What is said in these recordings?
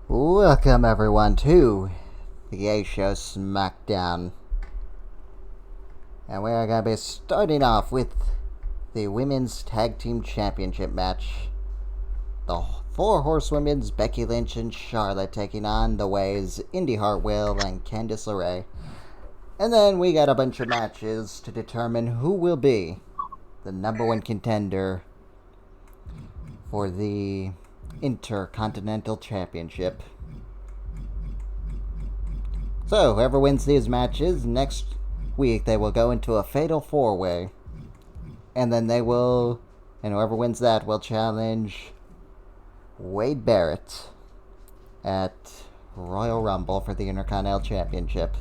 Welcome everyone to the A Show Smackdown. And we are going to be starting off with the Women's Tag Team Championship match. The four Horsewomen's Becky, Lynch, and Charlotte taking on the Ways, Indy Hartwell, and Candice LeRae. And then we got a bunch of matches to determine who will be the number one contender for the Intercontinental Championship. So, whoever wins these matches, next week they will go into a fatal four-way. And then and whoever wins that will challenge Wade Barrett at Royal Rumble for the Intercontinental Championship.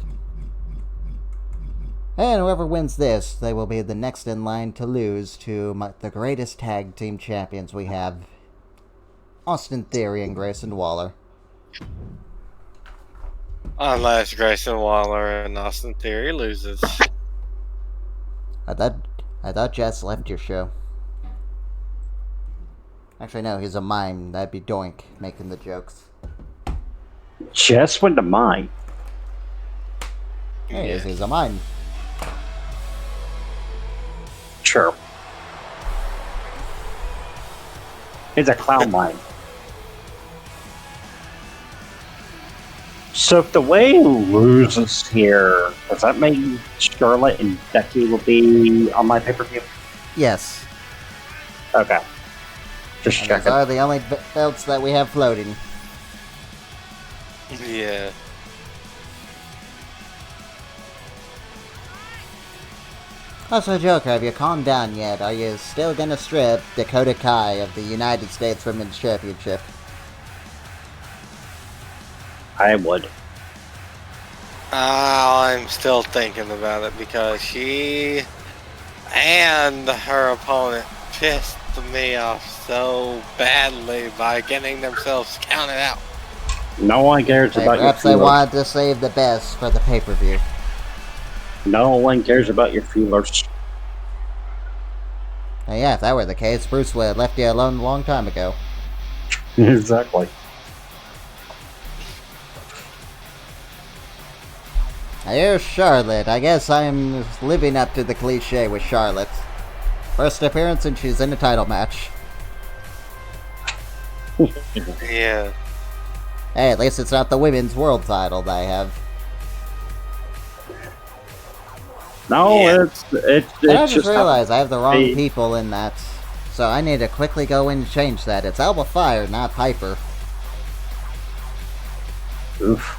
And whoever wins this, they will be the next in line to lose to the greatest tag team champions we have, Austin Theory and Grayson Waller. Unless Grayson Waller and Austin Theory loses. I thought Jess left your show. Actually, no, he's a mime. That'd be Doink making the jokes. Jess went to mine. There he is, he's a mime. Sure. It's a clown mine. So if the way loses here, does that mean Charlotte and Becky will be on my pay-per-view? Yes. Okay. Just And checking. those are the only belts that we have floating. Yeah. Also, Joker, have you calmed down yet? Are you still gonna strip Dakota Kai of the United States Women's Championship? I would. I'm still thinking about it because she and her opponent pissed me off so badly by getting themselves counted out. No one cares about your Perhaps they feelers. wanted to save the best for the pay-per-view. No one cares about your feelers. And yeah, if that were the case, Bruce would have left you alone a long time ago. Exactly. Here's Charlotte. I guess I'm living up to the cliche with Charlotte. First appearance and she's in a title match. Yeah. Hey, at least it's not the women's world title that I have. No, Yeah. it's And I just just realized I have the wrong Hey. people in that. So I need to quickly go in and change that. It's Alba Fire, not Piper. Oof.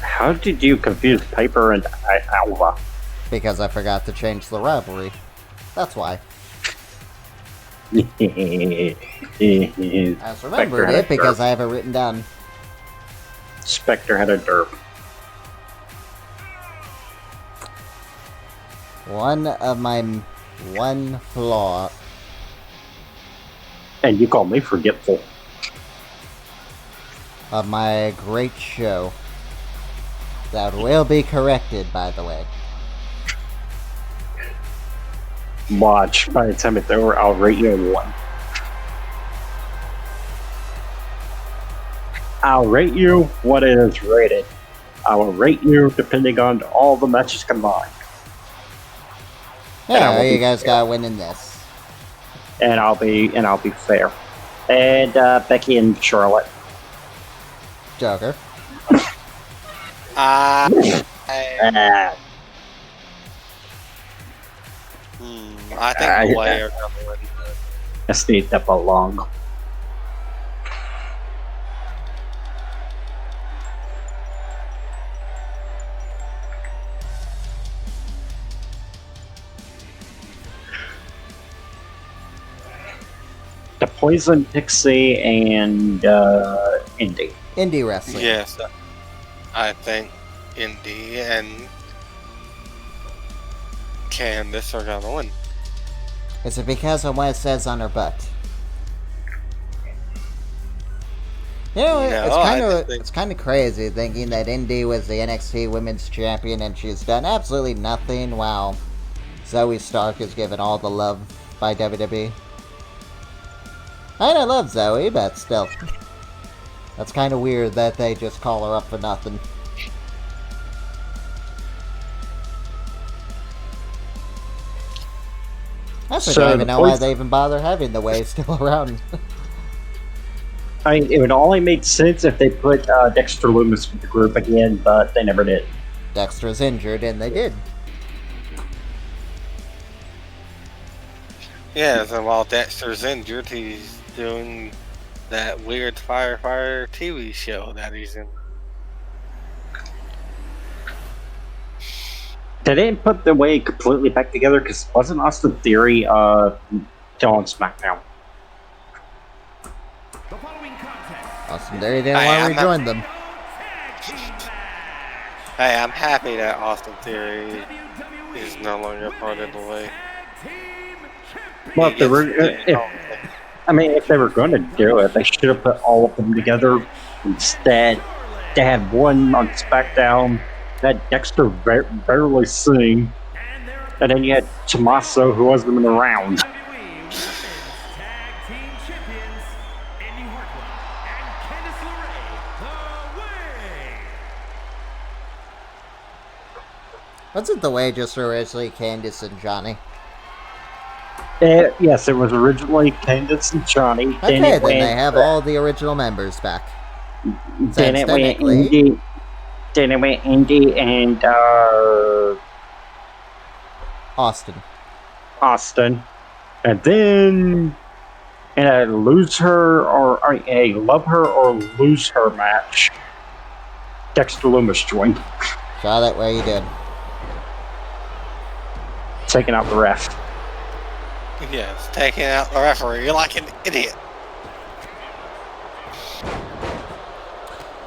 How did you confuse Piper and Alva? Because I forgot to change the rivalry. That's why. I just remembered it because I have it written down. Spectre had a derp. One flaw. And you call me forgetful. Of my great show. That will be corrected, by the way. Watch, by the time it's over, I'll rate you a 1. I'll rate you what it is rated. I will rate you depending on all the matches combined. And I Yeah, will you be guys fair. gotta win in this. And I'll be fair. And Becky and Charlotte. Joker. Ah, I think the way are gonna win. I stayed up along. The Poison Pixie and Indy. Indie wrestling. Yes. I think Indy and Candice are gonna win. Is it because of what it says on her butt? You know, No, it's I kind just of think- it's kind of crazy thinking that Indy was the NXT Women's Champion and she's done absolutely nothing while Zoe Stark is given all the love by WWE. And I love Zoe, but still. That's kind of weird that they just call her up for nothing. I also don't even know why they even bother having the Way still around. I mean, it would only make sense if they put Dexter Lumis with the group again, but they never did. Dexter's injured, and they did. Yeah, so while Dexter's injured, he's doing that weird firefighter TV show that he's in. They didn't put the Way completely back together because wasn't Austin Theory still on SmackDown? Austin Theory didn't want to rejoin them. Hey, I'm happy that Austin Theory is no longer part of the Way. Well, if they were, if they were going to do it, they should have put all of them together. Instead, they had one on SmackDown that Dexter barely sing, and then you had Tommaso, who wasn't even around. Wasn't the Way just originally Candice and Johnny? Yes, it was originally Candice and Johnny. Okay, then they have all the original members back. Then it went Indy and Austin. And then in a lose her or a love her or lose her match, Dexter Lumis joined. Charlotte, where you did? Taking out the ref. Yes, taking out the referee. You're like an idiot.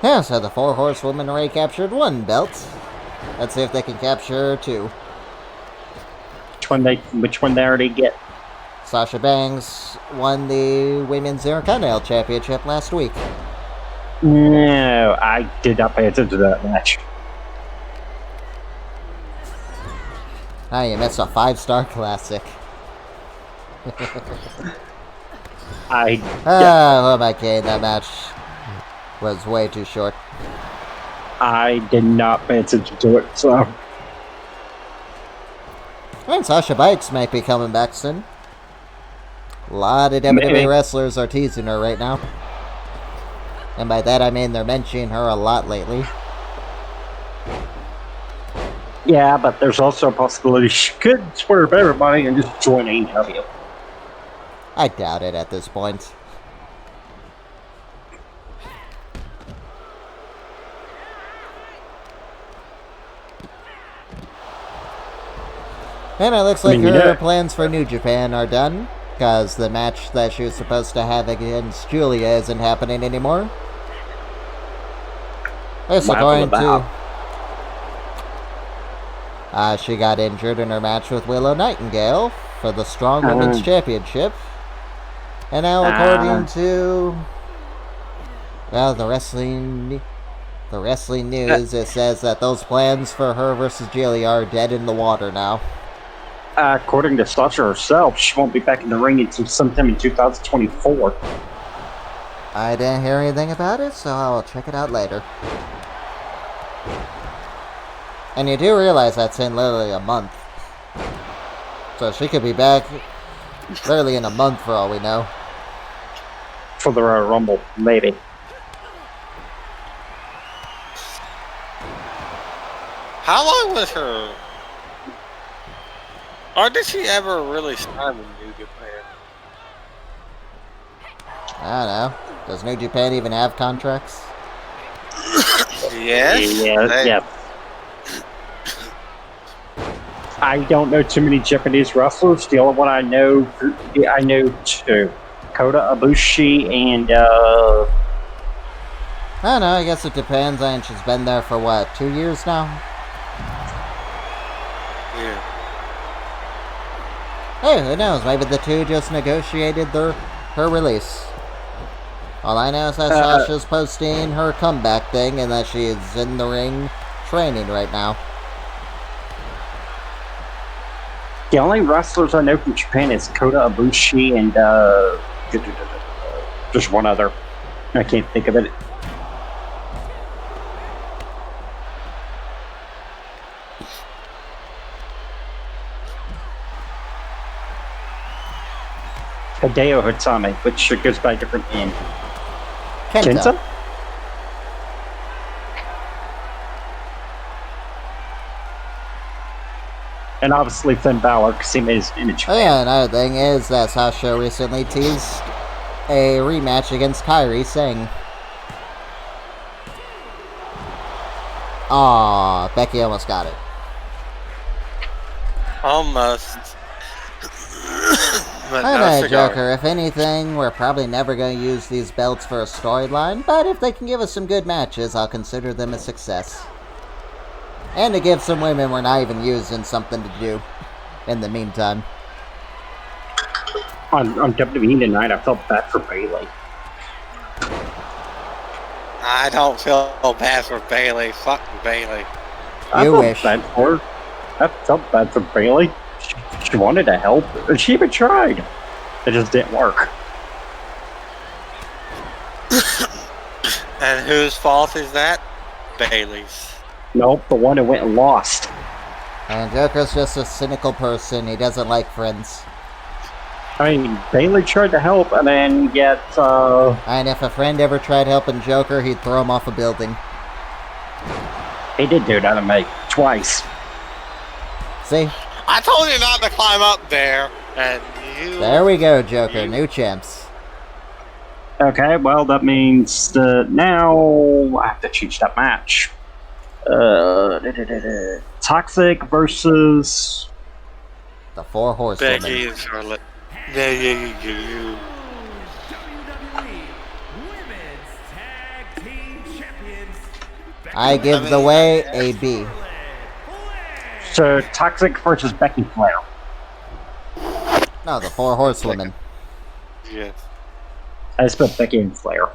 Yeah, so the 4 Horsewomen already captured 1 belt. Let's see if they can capture 2. Which one they already get? Sasha Banks won the Women's Intercontinental Championship last week. No, I did not pay attention to that match. Ah, you missed a 5-star classic. Oh my god, that match was way too short. I did not pay attention to it, so. And Sasha Banks might be coming back soon. A lot of WWE wrestlers are teasing her right now. And by that I mean they're mentioning her a lot lately. Yeah, but there's also a possibility she could swerve everybody and just join AEW. I doubt it at this point. And it looks like her plans for New Japan are done, because the match that she was supposed to have against Julia isn't happening anymore. This according to... she got injured in her match with Willow Nightingale for the Strong Women's Championship. And now according to... well, the wrestling news, it says that those plans for her versus Julia are dead in the water now. According to Sasha herself, she won't be back in the ring until sometime in 2024. I didn't hear anything about it, so I'll check it out later. And you do realize that's in literally a month. So she could be back literally in a month for all we know. For the Royal Rumble, maybe. How long was her... or did she ever really sign with New Japan? I don't know. Does New Japan even have contracts? Yes. Yeah. I don't know too many Japanese wrestlers. The only one I know 2. Kota Ibushi and I don't know, I guess it depends. I mean, she's been there for what, 2 years now? Yeah. Hey, who knows? Maybe the two just negotiated her release. All I know is that Sasha's posting her comeback thing and that she is in the ring training right now. the only wrestlers I know from Japan is Kota Ibushi and Just one other. I can't think of it. Hideo Hitame, which goes by a different name. Kenta. And obviously Finn Balor, because he made his image. Oh yeah, another thing is that Sasha recently teased a rematch against Kairi Singh. Aw, Becky almost got it. Almost. But I no know, cigar. Joker. If anything, we're probably never going to use these belts for a storyline, but if they can give us some good matches, I'll consider them a success. And to give some women we're not even using something to do in the meantime. On WWE tonight, I felt bad for Bayley. I don't feel bad for Bailey. Fuck Bailey. I You felt wish. bad for her. I felt bad for Bayley. She wanted to help, and she even tried. It just didn't work. And whose fault is that? Bailey's. Nope, the one who went and lost. And Joker's just a cynical person. He doesn't like friends. I mean, Bayley tried to help, and then yet, And if a friend ever tried helping Joker, he'd throw him off a building. he did do that to me twice. See? I told you not to climb up there, and you... There we go, Joker. New champs. Okay, well, that means now I have to change that match. Toxic versus... The Four Horsewomen. Becky and Charlotte. Yeah. WWE Women's Tag Team Champions. I give the way a B. So, Toxic versus Becky Flair. No, the Four Horsewomen. Yes. I just put Becky and Flair.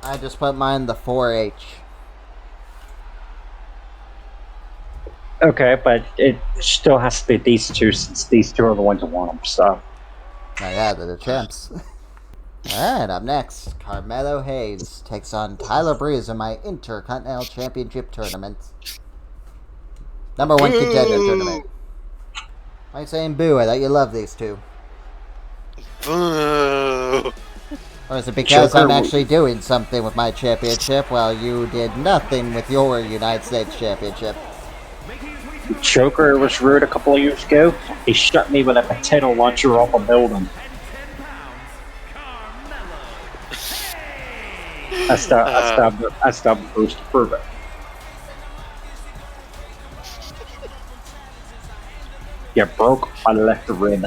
I just put mine the 4H. Okay, but it still has to be these two, since these two are the ones who want them, so... Oh yeah, they're the champs. Alright, up next, Carmelo Hayes takes on Tyler Breeze in my Intercontinental Championship Tournament. Number 1 contender tournament. Why are you saying boo? I thought you loved these two. Boo. Or is it because Joker I'm actually doing something with my championship while you did nothing with your United States Championship? Joker was rude a couple of years ago. He shot me with a potato launcher off a building. I stopped Bruce to prove it. You broke my left rib.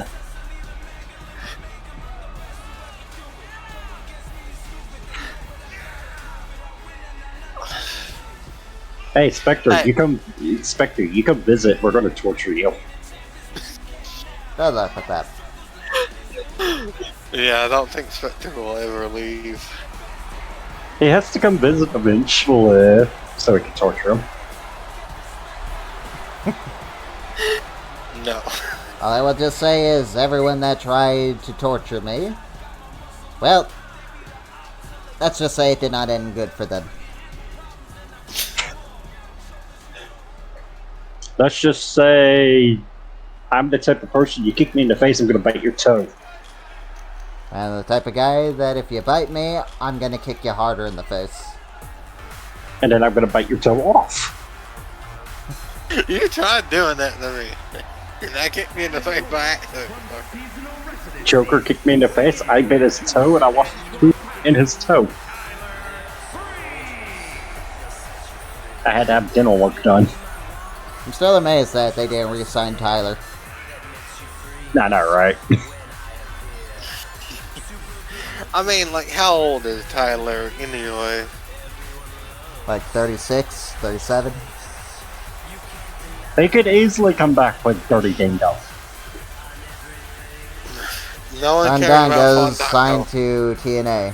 Hey, Spectre, Hey. you come visit. We're going to torture you. Good luck with that. Yeah, I don't think Spectre will ever leave. He has to come visit eventually, so we can torture him. No. All I will just say is, everyone that tried to torture me, well, let's just say it did not end good for them. Let's just say I'm the type of person, you kick me in the face, I'm going to bite your toe. I'm the type of guy that if you bite me, I'm gonna kick you harder in the face. And then I'm going to bite your toe off. You tried doing that to me. That kicked me in the face by accident. Joker kicked me in the face, I bit his toe, and I watched poop in his toe. I had to have dental work done. I'm still amazed that they didn't re-sign Tyler. Nah, not right. I mean, like, how old is Tyler anyway? Like 36, 37? They could easily come back with 30 dingo. No one cares about Fandango's Fandango. signed to TNA.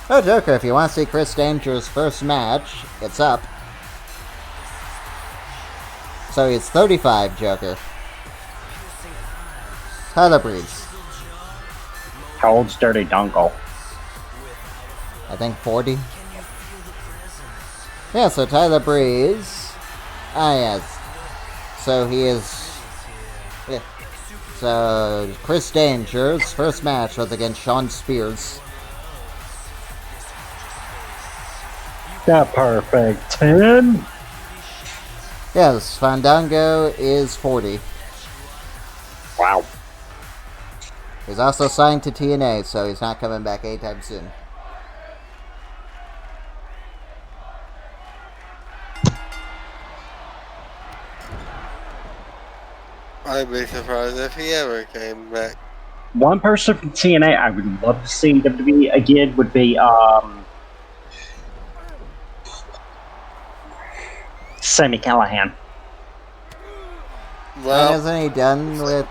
Oh, Joker, if you want to see Chris Danger's first match, it's up. So he's 35, Joker. Tyler Breeze. How old's Dirty Dongle? I think 40. Yeah, so Tyler Breeze. Yes. So he is. Yeah. So Chris Danger's first match was against Shawn Spears. The perfect 10. Yes, Fandango is 40. Wow. He's also signed to TNA, so he's not coming back anytime soon. I'd be surprised if he ever came back. One person from TNA I would love to see in WWE again would be Sami Callihan. Well, Hasn't he done with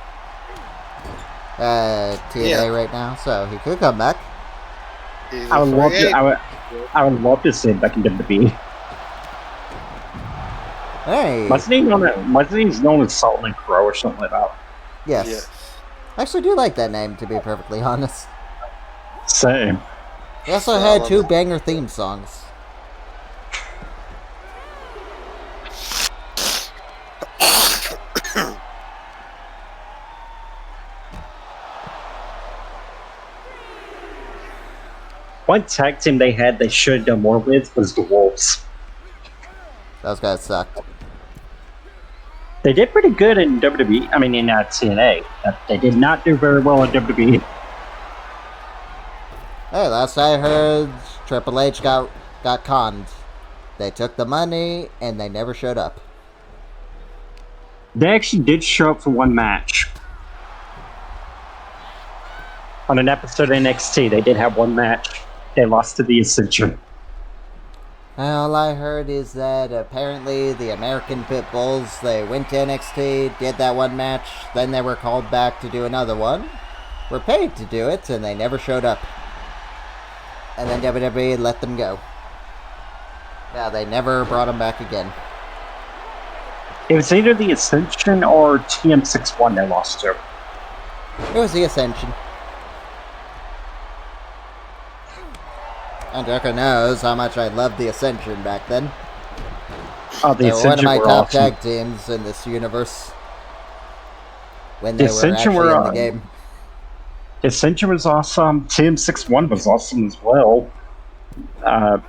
TNA right now? So he could come back. he's I a would love free to. agent. I would love to see him back in WWE. Hey. Wasn't he known as Solomon Crow or something like that? Yes. Yes. I actually do like that name, to be perfectly honest. Same. He also had 2 banger theme songs. One tag team they had they should have done more with was the Wolves. Those guys sucked. They did pretty good in WWE. I mean, in TNA. They did not do very well in WWE. Hey, last I heard, Triple H got conned. They took the money, and they never showed up. They actually did show up for one match. On an episode of NXT, they did have one match. They lost to the Ascension. All I heard is that apparently the American Pitbulls, they went to NXT, did that one match, then they were called back to do another one, were paid to do it, and they never showed up. And then WWE let them go. Yeah, they never brought them back again. It was either the Ascension or TM61 they lost to. It was the Ascension. And Joker knows how much I loved the Ascension back then. Oh, the They were one of Ascension my were top awesome. tag teams in this universe. When they The were Ascension actually were in the game. The Ascension was awesome. TM61 was awesome as well. Yeah,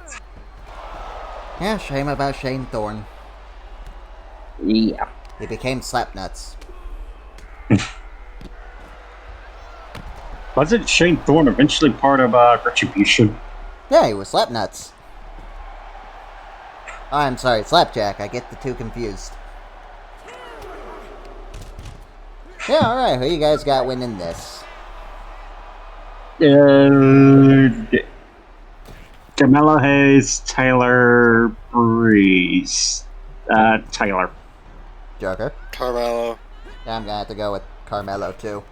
shame about Shane Thorne. Yeah. He became Slapnuts. Wasn't Shane Thorne eventually part of Retribution? Yeah, he was Slapnuts. Oh, I'm sorry, Slapjack. I get the two confused. Yeah, alright. Who you guys got winning this? Carmelo Hayes, Taylor Breeze. Taylor. Joker? Carmelo. Yeah, I'm gonna have to go with Carmelo, too.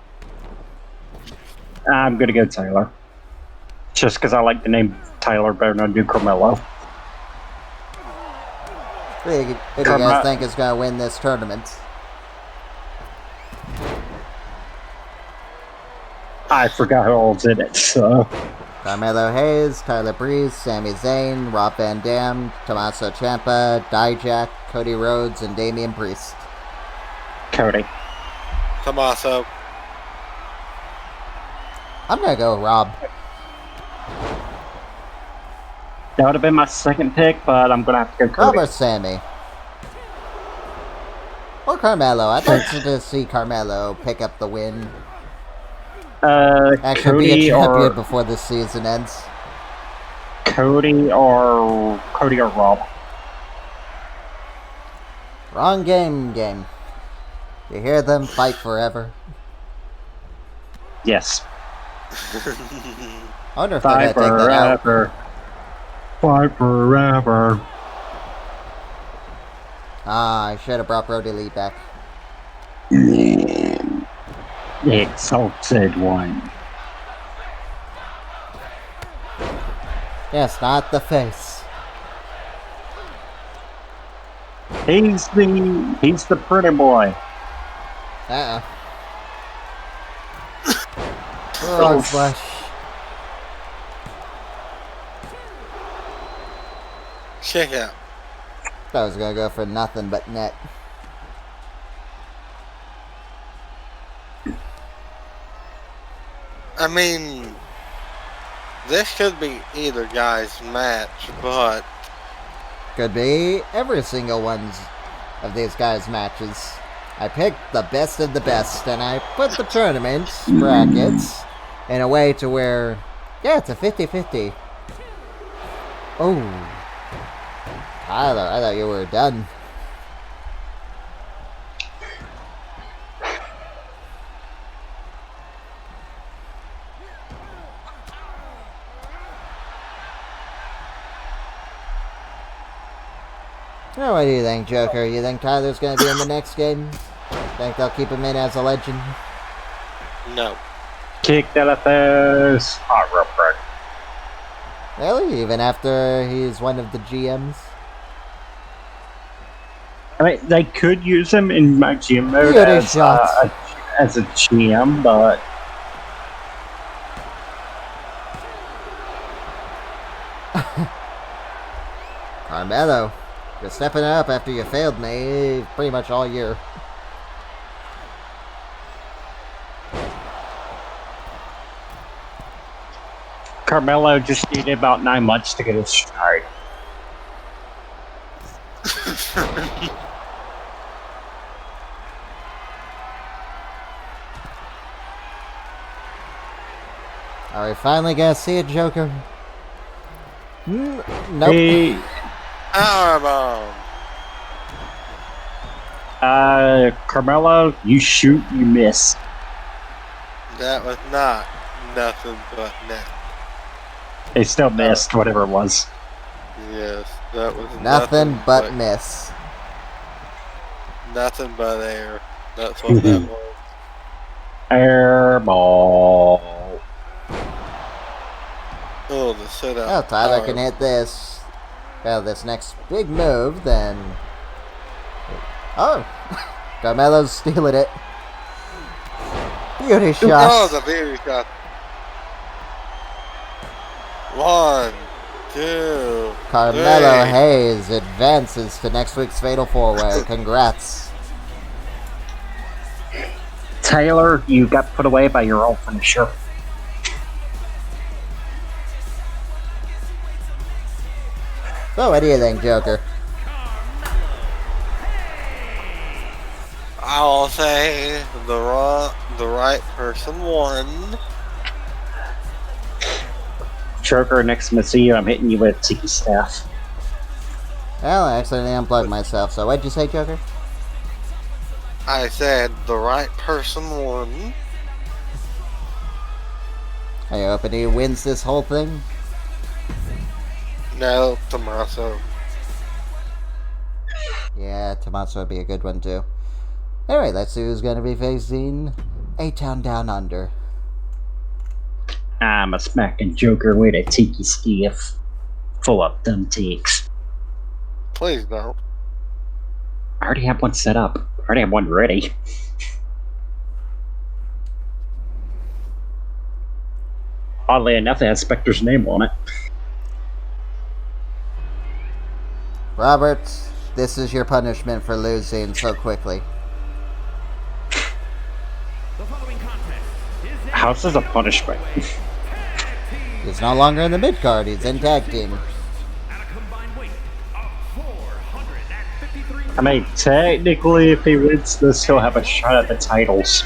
I'm gonna go Taylor. Just because I like the name Tyler better than I do Carmelo. Who do you guys think is gonna win this tournament? I forgot who all's in it, so... Carmelo Hayes, Tyler Breeze, Sami Zayn, Rob Van Dam, Tommaso Ciampa, Dijak, Cody Rhodes, and Damian Priest. Cody. Tommaso. I'm gonna go with Rob. That would have been my second pick, but I'm gonna have to go Rob Cody. or Sammy? Or Carmelo. I'd like to see Carmelo pick up the win. Actually be a champion before this season ends. Cody or Rob. Wrong game. You hear them? Fight forever. Yes. I wonder if they're Fight gonna take that out. forever. Fight forever. Ah, I should have brought Brody Lee back. The exalted one. Yes, not the face. He's the pretty boy. Uh-oh. Frog splash. Check out. That was gonna go for nothing but net. I mean, this could be either guy's match, but Could be every single one of these guys' matches. I picked the best of the best, and I put the tournament brackets in a way to where, yeah, it's a 50-50. Oh. Tyler, I thought you were done. Oh, what do you think, Joker? You think Tyler's going to be in the next game? Think they'll keep him in as a legend? no. Kick that at this. Hot real quick. Really? Even after he's one of the GMs? I mean, they could use him in my GM mode Beauty as shot. as a GM, but Carmelo, you're stepping up after you failed me pretty much all year. Carmelo just needed about 9 months to get his stride. Are we finally gonna see it, Joker? Nope. Hey, Powerbomb. Carmelo, you shoot, you miss. That was not nothing but net. They still missed whatever it was. Yes, that was Nothing but miss. nothing but air. That's what that was. Airball. Oh, the sit up. Well, Tyler can hit this. Well, this next big move, then... Oh! Carmelo's stealing it. Beauty Oh, shot. the beauty shot. 1, 2, Carmelo 3. Hayes advances to next week's Fatal 4-Way. Congrats. Taylor, you got put away by your own finisher. So, what do you think, Joker? I'll say the right person won. Joker, next time I see you, I'm hitting you with Tiki Staff. Well, I accidentally unplugged myself, so what'd you say, Joker? I said the right person won. Are you hoping he wins this whole thing? No, Tommaso. Yeah, Tommaso would be a good one, too. Anyway, let's see who's going to be facing A-Town Down Under. I'm a smacking Joker with a Tiki Staff. Full of dumb takes. Please don't. I already have one set up. I already have one ready. Oddly enough, it has Spectre's name on it. Robert, this is your punishment for losing so quickly. The following contest is How's this a punishment? He's no longer in the mid-card, he's in tag team. at a combined weight of 453 I mean, technically, if he wins this, he'll have a shot at the titles.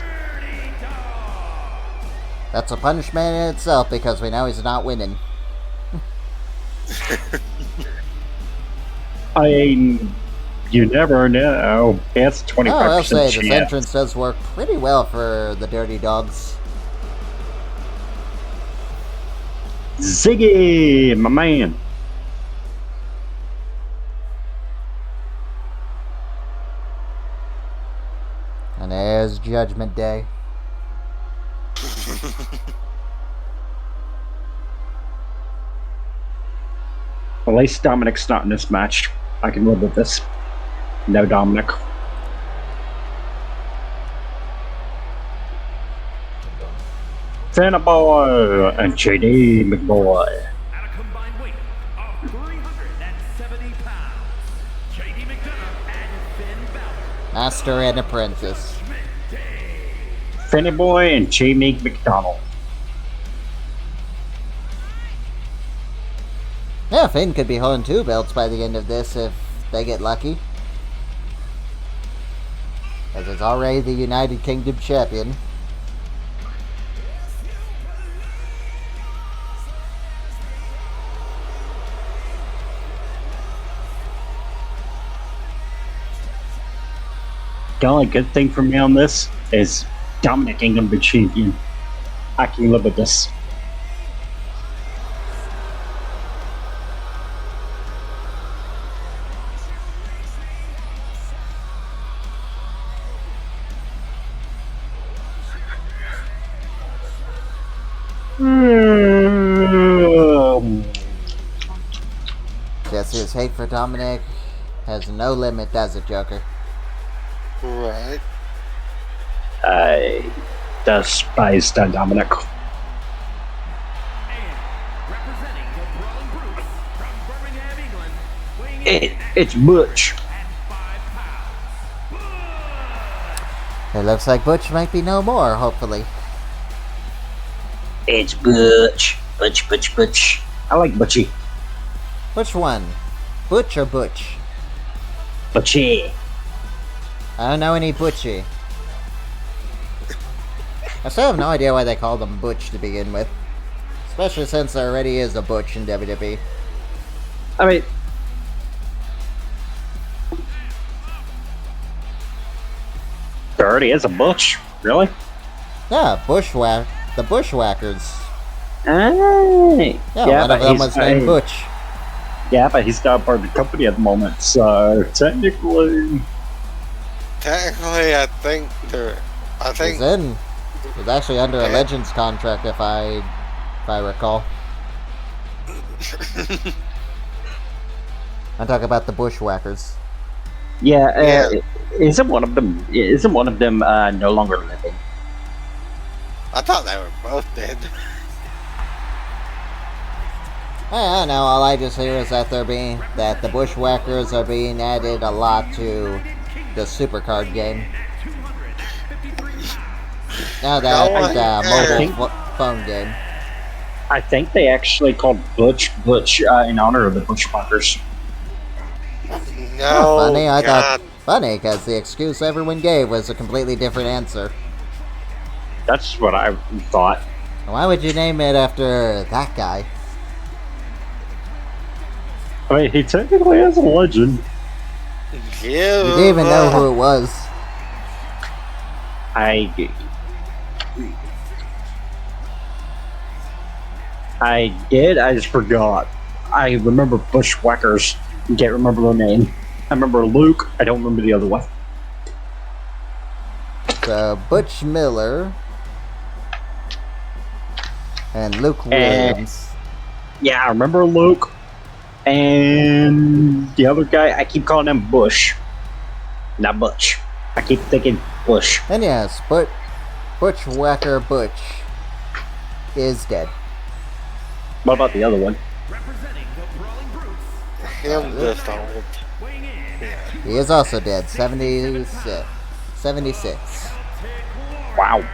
That's a punishment in itself because we know he's not winning. I mean, you never know. It's 25% Oh, I'll say this chance. entrance does work pretty well for the Dirty Dogs. Ziggy, my man. And there's Judgment Day. At least Dominic's not in this match. I can live with this. No Dominic. Fanna Boy and JD McBoy. At a combined weight of 370 pounds, J.D. McDonough and Finn Balor. Master and apprentice. Fanny Boy and Jamie McDonald. Yeah, Finn could be holding 2 belts by the end of this if they get lucky. As he's already the United Kingdom champion. The only good thing for me on this is Dominic ain't gonna be champion. I can live with this. Guess his hate for Dominic has no limit, does it, Joker? Right. I despise Dominic. And representing the Brawling Brutes from Birmingham, England, weighing in It's Butch. at 5 pounds. It looks like Butch might be no more, hopefully. It's Butch. Butch. I like Butchie. Which one? Butch or Butch? Butchie. I don't know any Butchie. I still have no idea why they called him Butch to begin with. Especially since there already is a Butch in WWE. I mean, there already is a Butch. Really? Yeah, the Bushwhackers. Hey. Yeah, one of them was named Butch. Yeah, but he's not part of the company at the moment, so technically. Technically, I think He's actually under a Legends contract, if I recall. I'm talking about the Bushwhackers. Yeah, isn't one of them no longer living? I thought they were both dead. I don't know. All I just hear is that the Bushwhackers are being added a lot to the Supercard game. No, that mobile phone game. I think they actually called Butch in honor of the Bushwhackers. No, Funny, I God. thought funny because the excuse everyone gave was a completely different answer. That's what I thought. Why would you name it after that guy? I mean, he technically is a legend. Yeah. You didn't even know who it was. I did. I just forgot. I remember Bushwhackers. Can't remember the name. I remember Luke. I don't remember the other one. So Butch Miller and Luke Williams. Yeah, I remember Luke. And the other guy, I keep calling him Bush. Not Butch. I keep thinking Bush. And yes, Butchwhacker Butch is dead. What about the other one? Representing the Brawling Brutes, Him just old. weighing in He is also dead. 76. Wow.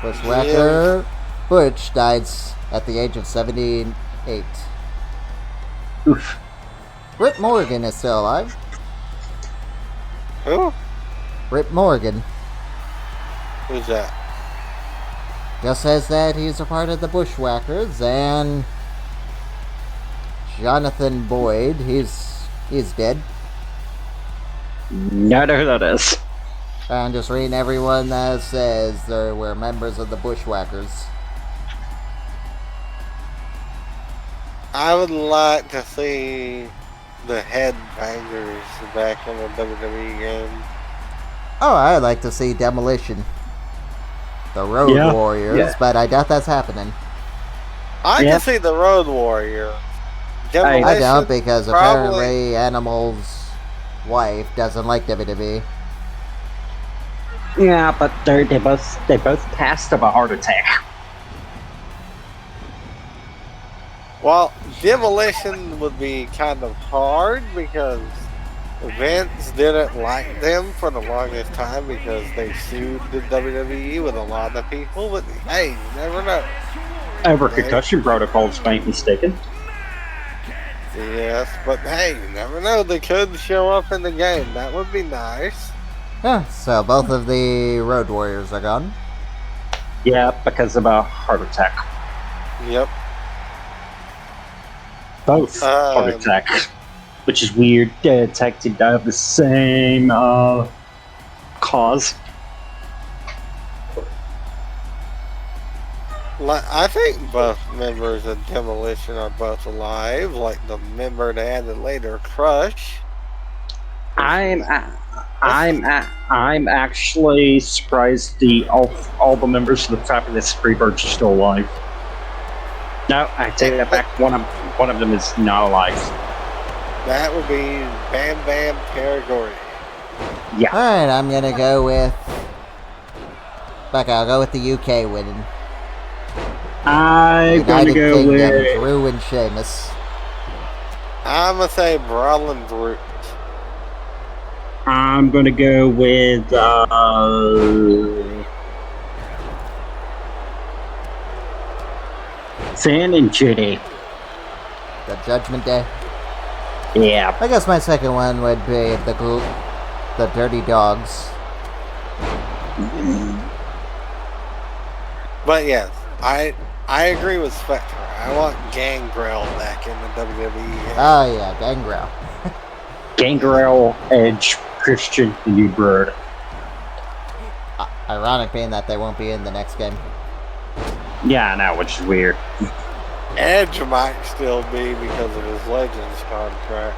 Bushwhacker Butch died at the age of 78. Oof. Rip Morgan is still alive. Who? Rip Morgan Who's that? just says that he's a part of the Bushwhackers, and Jonathan Boyd, he's dead. Not know who that is. I'm just reading everyone that says they were members of the Bushwhackers. I would like to see the Headbangers back in the WWE game. Oh, I'd like to see Demolition. The Road Warriors, but I doubt that's happening. I can see the Road Warrior. I Demolition, doubt because probably. apparently Animals wife doesn't like WWE. Yeah, but they both passed of a heart attack. Well, demolition would be kind of hard because Vince didn't like them for the longest time because they sued the WWE with a lot of people. But hey, you never know. Over concussion protocols, if I ain't mistaken. Yes, but hey, you never know. They could show up in the game. That would be nice. Yeah, so both of the Road Warriors are gone. Yeah, because of a heart attack. Yep. Both heart attack, which is weird. Tag team die of the same cause. Like, I think both members of Demolition are both alive. Like the member they added later, Crush. I'm actually surprised all the members of the Fabulous Freebirds are still alive. No, I take that back. One of them is not alive. That would be Bam Bam Perigori. Yeah. Alright, I'm gonna go with... I'll go with the UK winning. I'm gonna go Kingdom, with Drew and Sheamus. I'm gonna say Brawlin' Brute. I'm gonna go with Finn and Judy. The Judgment Day. Yeah. I guess my second one would be the Dirty Dogs. But yes, I agree with Spectre. I want Gangrel back in the WWE. Oh yeah, Gangrel. Gangrel, Edge, Christian, and New Bird. Ironic being that they won't be in the next game. Yeah, I know, which is weird. Edge might still be because of his Legends contract.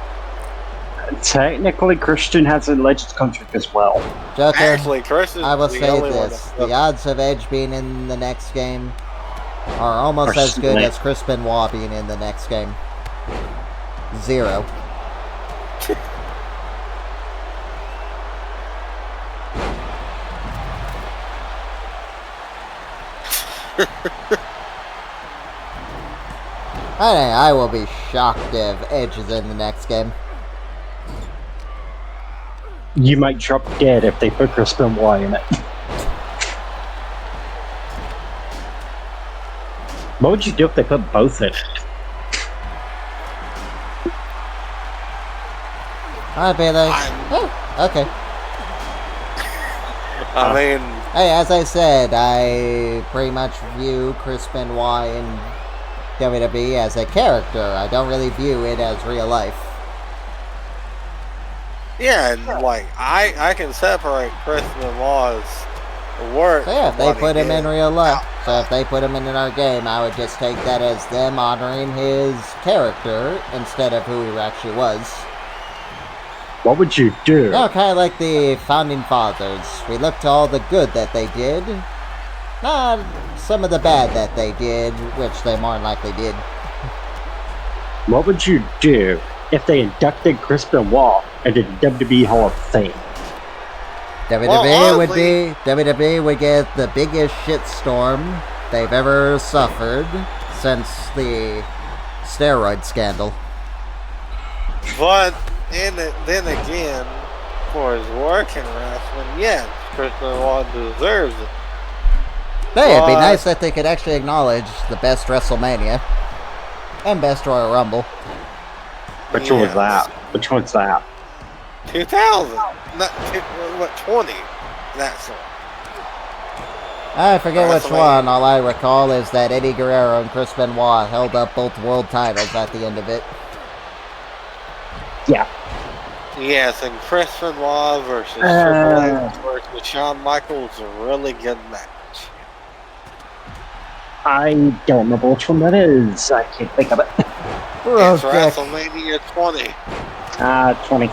Technically, Christian has a Legends contract as well. Joker, Actually, Chris is I will the say only this. one. The odds of Edge being in the next game are almost as good as Chris Benoit being in the next game. 0. I will be shocked if Edge is in the next game. You might drop dead if they put Chris Benoit in it. What would you do if they put both in it? I'd be like, oh, okay. I mean, Hey, as I said, I pretty much view Chris Benoit in WWE as a character. I don't really view it as real life. yeah, and like I can separate Chris Benoit's work. So yeah, if from they what he put him did in real life, outside. so if they put him in our game, I would just take that as them honoring his character instead of who he actually was. What would you do? No, kind of like the Founding Fathers. We look to all the good that they did, not some of the bad that they did, which they more than likely did. What would you do if they inducted Chris Benoit into the WWE Hall of Fame? WWE would get the biggest shitstorm they've ever suffered since the steroid scandal. But then again, for his work in wrestling, yes, Chris Benoit deserves it. Hey, it'd be nice that they could actually acknowledge the best WrestleMania and best Royal Rumble. Which one was that? Which one's that? 2000, not 20. That's all. I forget which WrestleMania. one. All I recall is that Eddie Guerrero and Chris Benoit held up both world titles at the end of it. Yeah. Yes, and Chris Benoit versus Triple H versus Shawn Michaels was a really good match. I don't remember which one that is. I can't think of it. It's WrestleMania 20. 20.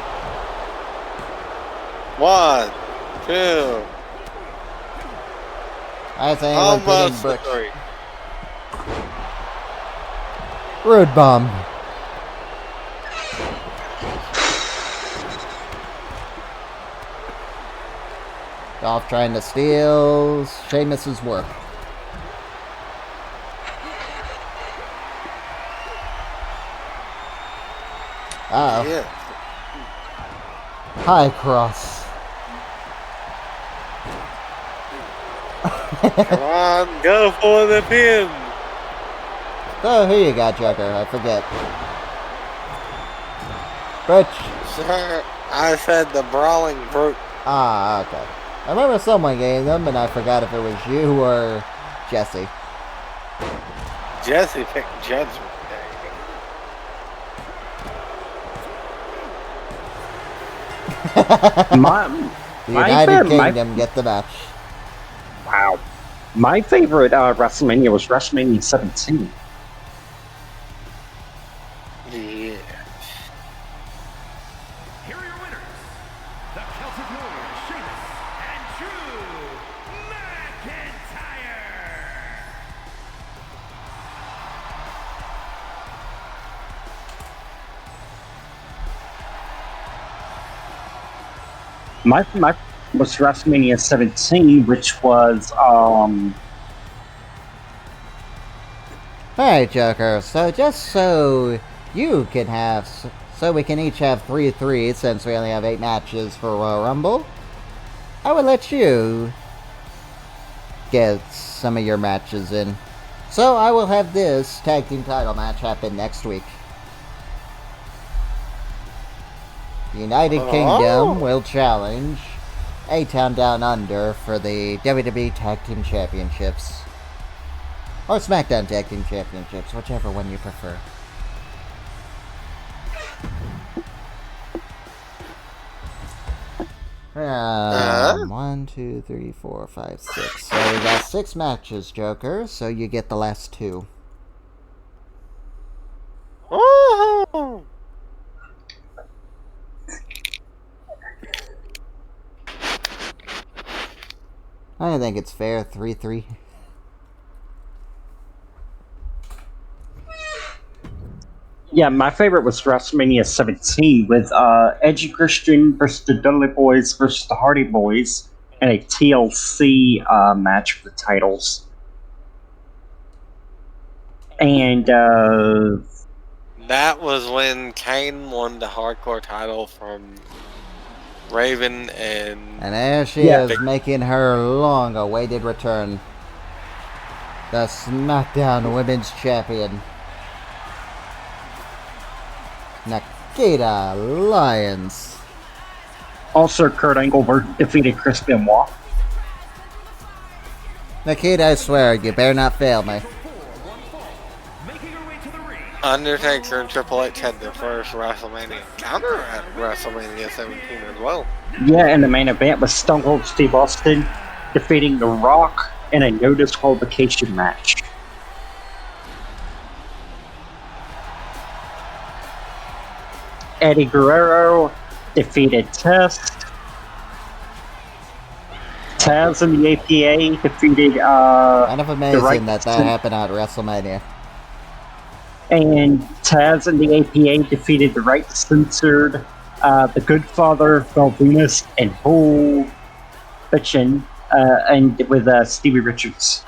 1, 2, I think almost Butch. 3. Road bomb. Dolph trying to steal Sheamus's work. Uh-oh. Yeah. High cross. Come on, go for the pin. Oh, who you got, Joker? I forget. Butch. Sir, I said the Brawling Brute. Ah, okay. I remember someone getting them, and I forgot if it was you or Jesse. Jesse picked Judgment The United Kingdom get the match. Wow. My favorite WrestleMania was WrestleMania 17. Yeah. Here are your winners, the Celtic Warriors, Sheamus and Drew McIntyre. My was WrestleMania 17, which was Alright, Joker, so just so you can have, so we can each have 3-3, since we only have 8 matches for Royal Rumble, I would let you get some of your matches in. So I will have this tag team title match happen next week. United Kingdom will challenge A-Town Down Under for the WWE Tag Team Championships. Or Smackdown Tag Team Championships, whichever one you prefer. One, two, three, four, five, 6. So we got 6 matches, Joker, so you get the last 2. Woo-hoo! I think it's fair, 3-3. yeah, my favorite was WrestleMania 17 with Edgy Christian versus the Dudley Boys versus the Hardy Boys and a TLC match for the titles. And That was when Kane won the hardcore title from Raven and there she is, making her long-awaited return. The SmackDown Women's Champion, Nikita Lyons. also Kurt Angle defeated Chris Benoit. Nikita, I swear, you better not fail me. Making her way to the ring, Undertaker and Triple H had their first WrestleMania encounter at WrestleMania 17 as well. Yeah, and the main event was Stone Cold Steve Austin defeating The Rock in a no disqualification match. Eddie Guerrero defeated Test. Taz and the APA defeated Kind of amazing Right that happened at WrestleMania. and Taz and the APA defeated the Right Censored, the Good Father, Val Venus, and Bull Bitchin, and with Stevie Richards.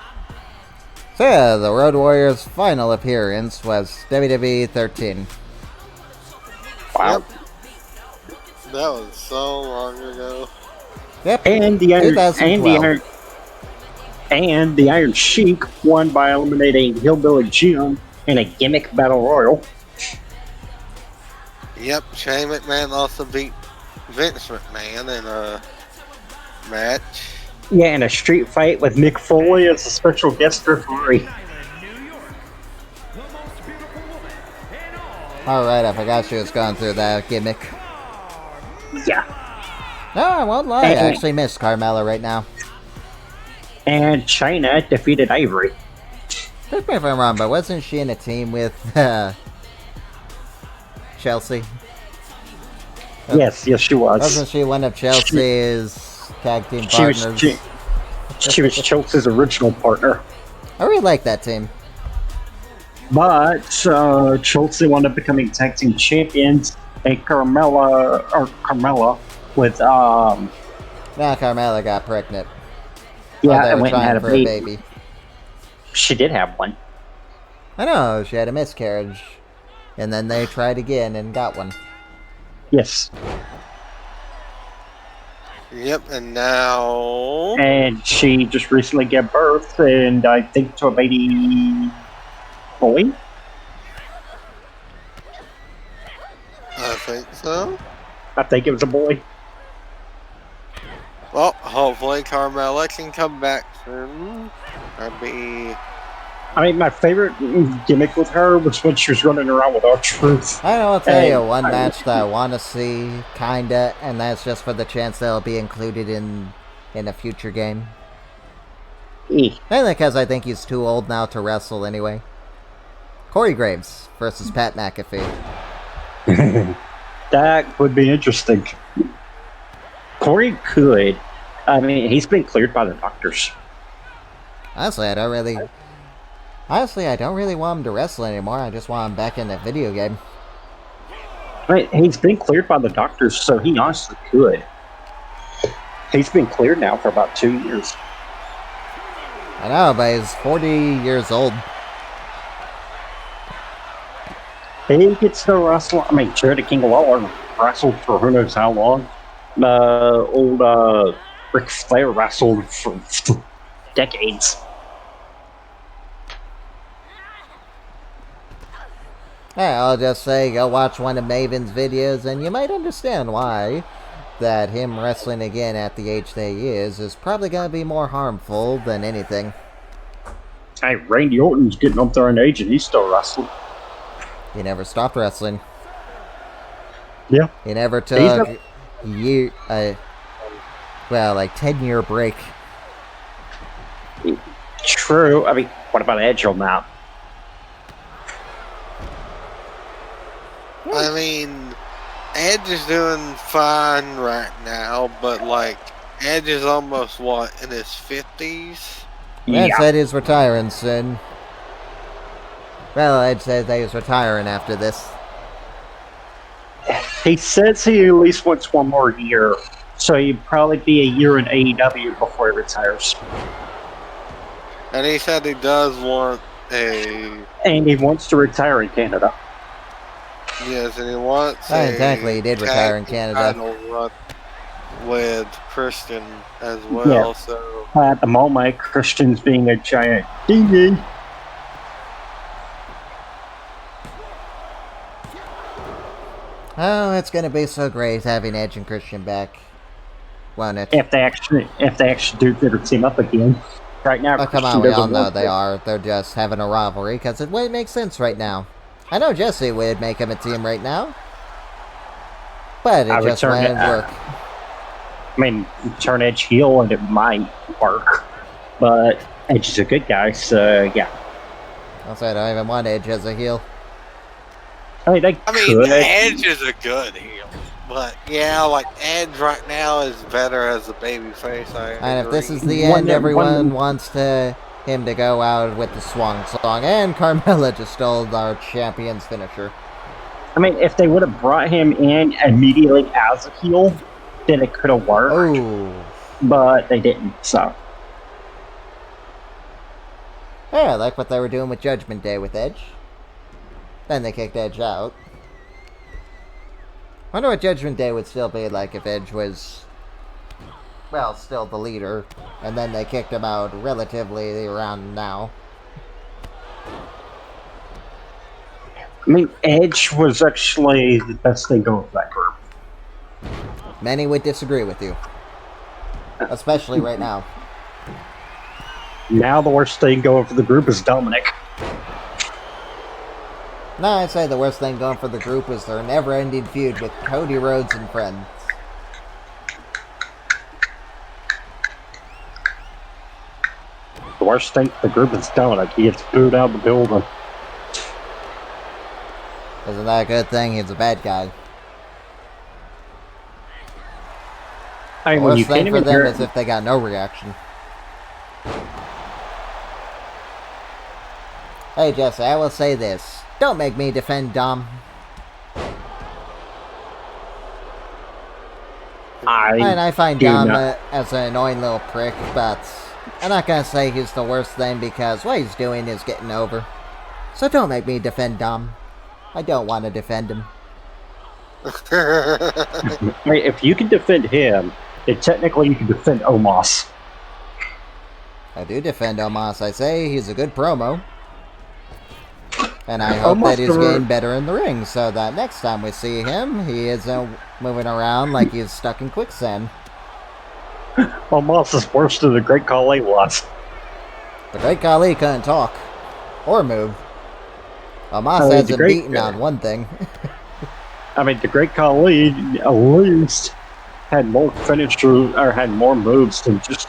So yeah, the Road Warriors' final appearance was WWE 13. Wow. Yep. That was so long ago. Yep, And the Iron 2012. and the Iron Sheik won by eliminating Hillbilly Jim in a gimmick battle royal. Yep, Shane McMahon also beat Vince McMahon in a match. Yeah, in a street fight with Mick Foley as a special guest referee. New York, the most beautiful woman in all. Alright, I forgot she was going through that gimmick. Yeah. No, I won't lie, I actually miss Carmella right now. And China defeated Ivory. Correct me if I'm wrong, but wasn't she in a team with Chelsea? Yes, she was. Wasn't she one of Chelsea's tag team She was, partners? she was Chelsea's original partner. I really like that team. But Chelsea wound up becoming tag team champions, and Carmella with Now Carmella got pregnant. Yeah, they and were went and trying had a for baby. a baby. She did have one. I know, she had a miscarriage. And then they tried again and got one. Yes. Yep, and now... And she just recently gave birth, and I think to a baby boy. I think so. I think it was a boy. Well, hopefully Carmella can come back soon. That'd be... I mean, my favorite gimmick with her was when she was running around with R-Truth. I know, I'll tell you one match that I want to see, kinda, and that's just for the chance that it'll be included in a future game. Mainly because I think he's too old now to wrestle anyway. Corey Graves versus Pat McAfee. That would be interesting. Corey could. I mean, he's been cleared by the doctors. Honestly, I don't really want him to wrestle anymore. I just want him back in the video game. I mean, he's been cleared by the doctors, so he honestly could. He's been cleared now for about 2 years. I know, but he's 40 years old. He gets to wrestle. I mean, Charity King Lawler wrestled for who knows how long. Old Ric Flair wrestled for decades. Hey, I'll just say, go watch one of Maven's videos, and you might understand why that him wrestling again at the age that he is probably going to be more harmful than anything. Hey, Randy Orton's getting up there in age, and he's still wrestling. He never stopped wrestling. Yeah. He never took like 10-year break. True. I mean, what about Edge on that? I mean, Edge is doing fine right now, but like, Edge is almost, what, in his 50s? Ed said he's retiring soon. Well, Ed said that he's retiring after this. He says he at least wants one more year, so he'd probably be a year in AEW before he retires. And he said he does want a... And he wants to retire in Canada. Yes, and he wants technically he did retire in Canada. Run with Christian as well, Yeah. so... At the moment, Christian's being a giant ding. Oh, it's going to be so great having Edge and Christian back. Won't it? If they actually do ever team up again. Right now, oh, come on, we all know they are. They're just having a rivalry because it wouldn't make sense right now. I know Jesse would make him a team right now, but it just wouldn't work. I mean, turn Edge heel and it might work, but Edge is a good guy, so yeah. Also, I don't even want Edge as a heel. I mean, Edge is a good heel, but yeah, like Edge right now is better as a babyface. And if this is the end, everyone wants him to go out with the Swan Song, and Carmella just stole our champion's finisher. I mean, if they would have brought him in immediately as a heel, then it could have worked. Oh. But they didn't, so. Yeah, I like what they were doing with Judgment Day with Edge. Then they kicked Edge out. Wonder what Judgment Day would still be like if Edge was, well, still the leader, and then they kicked him out relatively around now. I mean, Edge was actually the best thing going for that group. Many would disagree with you. Especially right now. Now the worst thing going for the group is Dominic. No, I'd say the worst thing going for the group is their never-ending feud with Cody Rhodes and friends. The worst thing for the group is Dominic. He gets booed out of the building. Isn't that a good thing? He's a bad guy. I mean, The worst thing for them is if they got no reaction. Hey, Jesse, I will say this. Don't make me defend Dom. And I find do Dom not. as an annoying little prick, but I'm not gonna say he's the worst thing because what he's doing is getting over. So don't make me defend Dom. I don't want to defend him. If you can defend him, then technically you can defend Omos. I do defend Omos. I say he's a good promo. And I hope that he's getting better in the ring so that next time we see him, he isn't moving around like he's stuck in quicksand. Omos is worse than the Great Khali was. The Great Khali couldn't talk. Or move. Omos hasn't beaten on one thing. I mean, the Great Khali at least had more finishers, or had more moves than just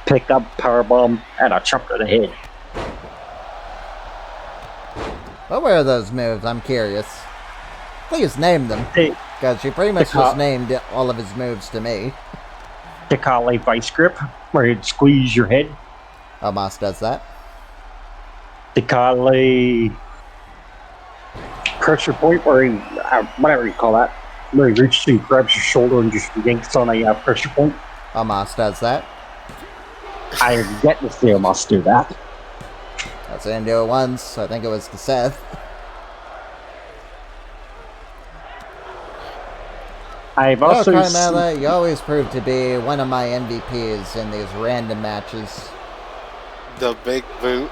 pick up powerbomb and a chop to the head. What were those moves? I'm curious. Please name them. Because you pretty much just named all of his moves to me. The Khali vice grip, where he'd squeeze your head. Omos does that. The Khali pressure point, where he, whatever you call that, where he reaches and grabs your shoulder and just yanks on a pressure point. Omos does that. I have yet to see Omos do that. I seen him do it once. I think it was to Seth. I've also Carmella, you always prove to be one of my MVPs in these random matches. The big boot.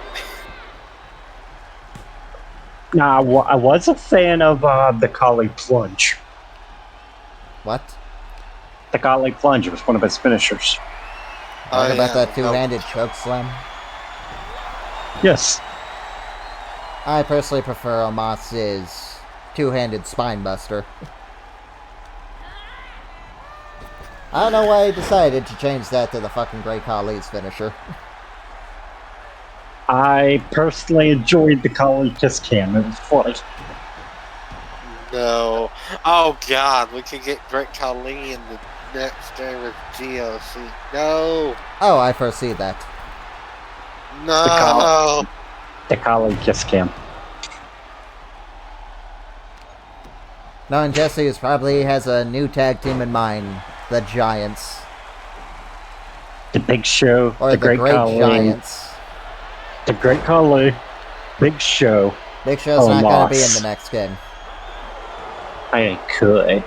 Nah, I was a fan of the Khali plunge. What? The Khali plunge was one of his finishers. What about that two-handed choke slam? Yes. I personally prefer Omos's two-handed spine buster. I don't know why he decided to change that to the fucking Great Khali's finisher. I personally enjoyed the Khali kiss cam. It was funny. No. Oh god, we could get Great Khali in the next game with GOC. No. Oh, I foresee that. No. The Khali kiss cam. Knowing Jesse is probably has a new tag team in mind. The Giants. The Big Show. Or the Great Khali, Giants. The Great Khali. Big Show. Big Show's not going to be in the next game. I could.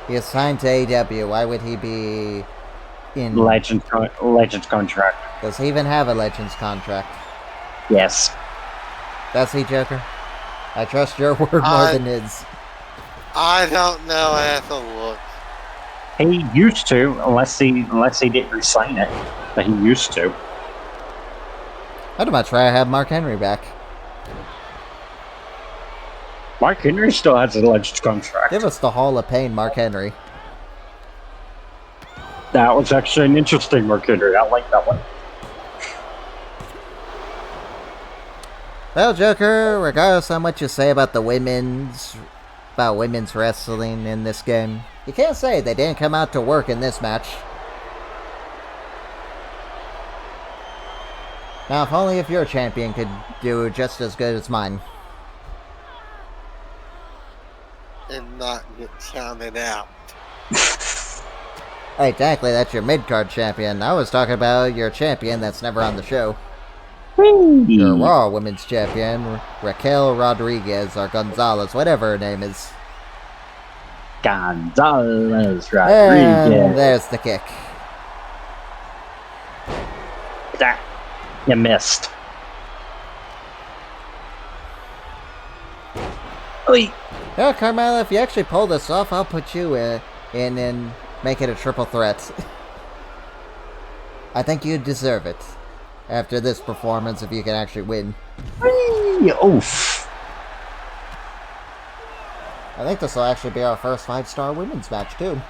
He is signed to AEW. Why would he be in... Legends contract. Does he even have a Legends contract? Yes. Does he, Joker? I trust your word more than his. I don't know. I have to look. He used to, unless he didn't resign it. But he used to. I'd much rather have Mark Henry back. Mark Henry still has a Legends contract. Give us the Hall of Pain, Mark Henry. That was actually an interesting Mark Henry. I like that one. Well, Joker, regardless of what you say about women's wrestling in this game, you can't say they didn't come out to work in this match. Now, if only if your champion could do just as good as mine. And not get counted out. Hey, technically that's your mid-card champion. I was talking about your champion that's never on the show. Your Raw Women's Champion, Raquel Rodriguez, or Gonzalez, whatever her name is. Gonzalez Rodriguez. And there's the kick. That you missed. Oi. Yeah, Carmella, if you actually pull this off, I'll put you in and make it a triple threat. I think you deserve it. After this performance, if you can actually win. Oof. I think this will actually be our first 5-star women's match, too.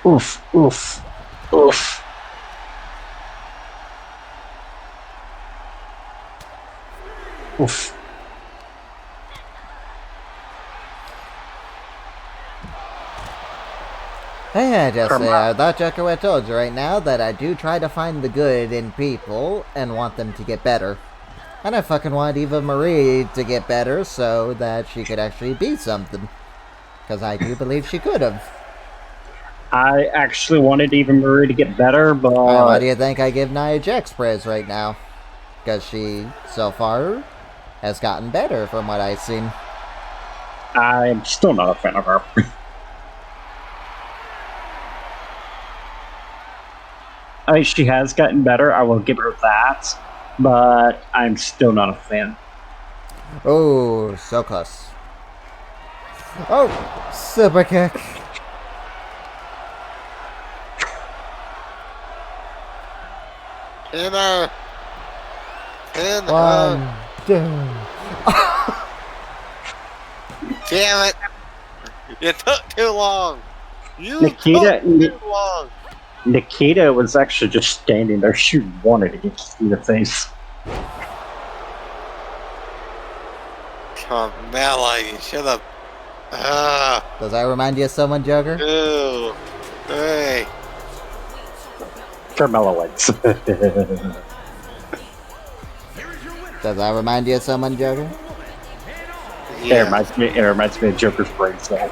Oof, oof, oof. Oof. Hey, Jesse, I thought Joker would have told you right now that I do try to find the good in people and want them to get better. And I fucking want Eva Marie to get better so that she could actually be something. Because I do believe she could have. I actually wanted Eva Marie to get better, but Why do you think I give Nia Jax praise right now? Because she, so far, has gotten better from what I've seen. I'm still not a fan of her. I mean, she has gotten better. I will give her that, but I'm still not a fan. Oh, so close. Oh, super kick. Pin her. Pin her. 1, 2. Damn it. You took too long. You Nikita- took too long. Nikita was actually just standing there. She wanted to get in the face. Carmella, you should have. Does that remind you of someone, Joker? 2, 3. Carmella wins. Does that remind you of someone, Joker? It reminds me of Joker's brain cell.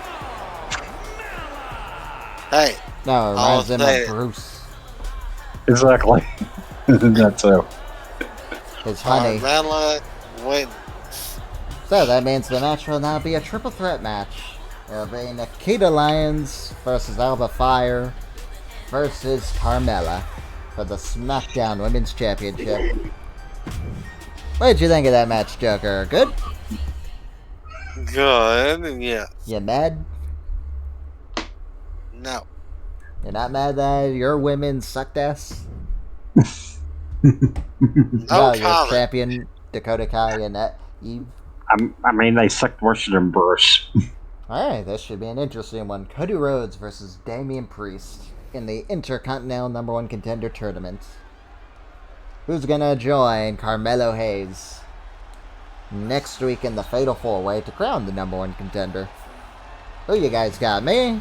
Hey, No, it reminds him say of it. Bruce. Exactly. That's so. His honey. Carmella wins. So that means the match will now be a triple threat match. It'll be Nikita Lyons versus Alba Fire versus Carmella for the Smackdown Women's Championship. What did you think of that match, Joker? Good? Good, yeah. You mad? No. You're not mad that your women sucked ass? No Your comment. champion, Dakota Kai and Eve. I mean, they sucked worse than Bruce. Alright, this should be an interesting one. Cody Rhodes versus Damian Priest in the Intercontinental #1 Contender Tournament. Who's gonna join Carmelo Hayes next week in the Fatal 4-Way to crown the #1 contender? Who you guys got? Me?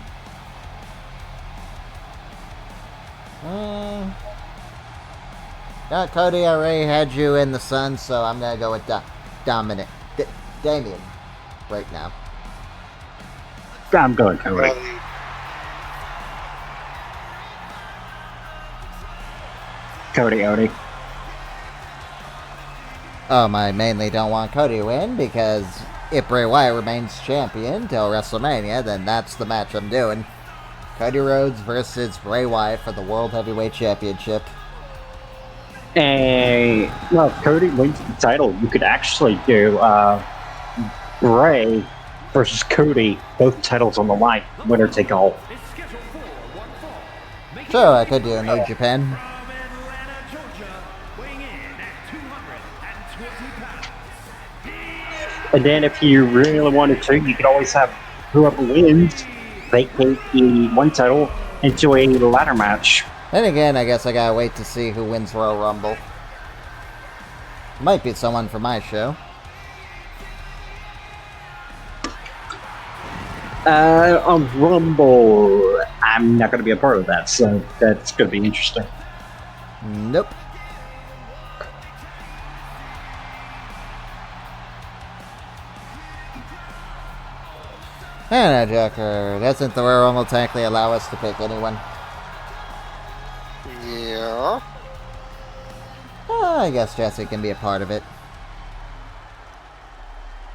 Got Cody. I already had you in the sun, so I'm gonna go with Dominic. Damian right now. I'm going Cody. Cody Odie. I mainly don't want Cody to win because if Bray Wyatt remains champion till WrestleMania, then that's the match I'm doing. Cody Rhodes versus Bray Wyatt for the World Heavyweight Championship. And, well, if Cody wins the title, you could actually do Bray versus Cody, both titles on the line, winner take all. Sure, I could do New Japan. And then if you really wanted to, you could always have whoever wins vacate the one title into a ladder match. Then again, I guess I gotta wait to see who wins Royal Rumble. Might be someone from my show. On Rumble, I'm not going to be a part of that, so that's going to be interesting. Nope. And Joker, doesn't the Royal Rumble technically allow us to pick anyone? Yeah. I guess Jesse can be a part of it.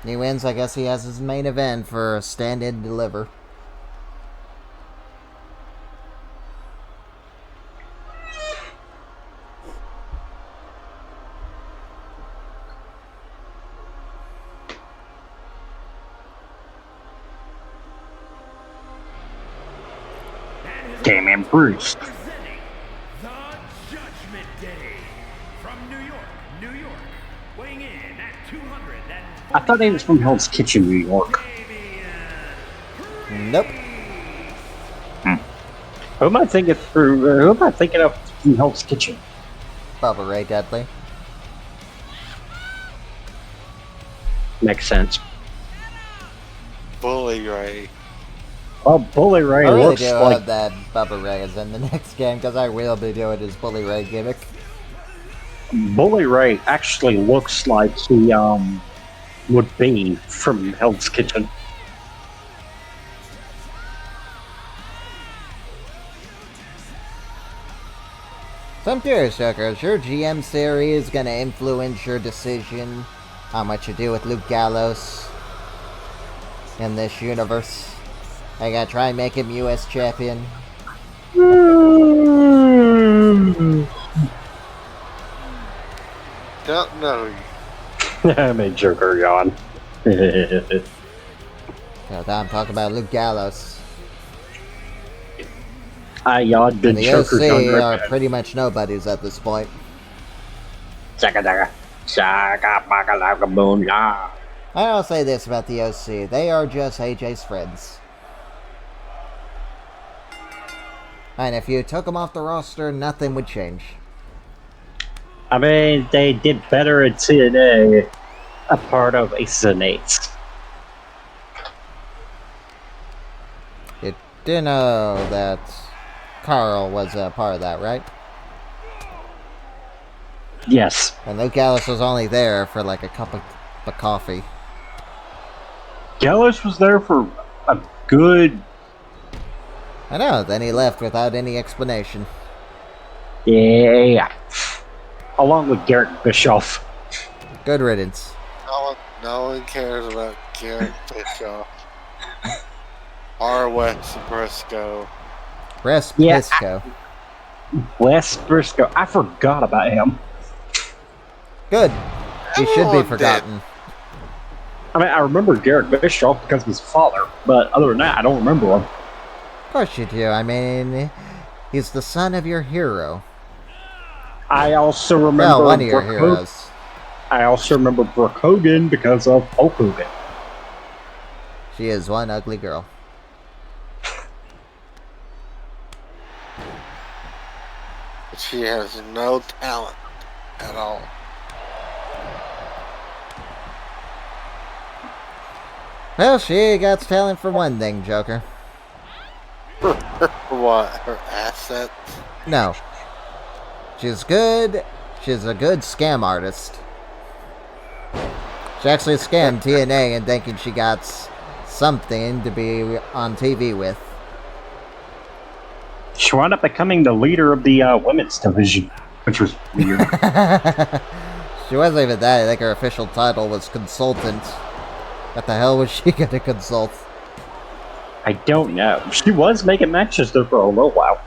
He wins, I guess he has his main event for Stand and Deliver. Damian Priest. Presenting the Judgment Day from New York, New York, weighing in at 200. I thought he was from Hell's Kitchen, New York. Nope. Who am I thinking of from Hell's Kitchen? Bubba Ray Dudley. Makes sense. Bully Ray. Well, Bully Ray I really looks do like hope that Bubba Ray is in the next game because I will be doing his Bully Ray gimmick. Bully Ray actually looks like he would be from Hell's Kitchen. So I'm curious, Joker, is your GM series going to influence your decision on what you do with Luke Gallows in this universe? I gotta try and make him US champion. Don't know. I made Joker yawn. So now I'm talking about Luke Gallows. I yawned And and the Joker's OC yawned. are pretty much nobodies at this point. Shaka shaka baka laka boom ya. I'll say this about the OC. They are just AJ's friends. And if you took them off the roster, nothing would change. I mean, they did better at TNA, a part of Aces and Eights. You do know that Carl was a part of that, right? Yes. And Luke Gallows was only there for like a cup of coffee. Gallows was there for a good... I know, then he left without any explanation. Yeah. Along with Garrett Bischoff. Good riddance. No one cares about Garrett Bischoff. Or Wes Briscoe. Briscoe. Wes Briscoe. I forgot about him. Good. He should be Everyone forgotten. I mean, I remember Garrett Bischoff because of his father, but other than that, I don't remember him. Of course you do. I mean, he's the son of your hero. I also remember... Well, one of your heroes. I also remember Brooke Hogan because of Hulk Hogan. She is one ugly girl. She has no talent at all. Well, she got talent for one thing, Joker. What? Her assets? No. She's good. She's a good scam artist. She actually scammed TNA and thinking she got something to be on TV with. She wound up becoming the leader of the women's division, which was weird. She wasn't even that. I think her official title was consultant. What the hell was she gonna consult? I don't know. She was making matches there for a little while.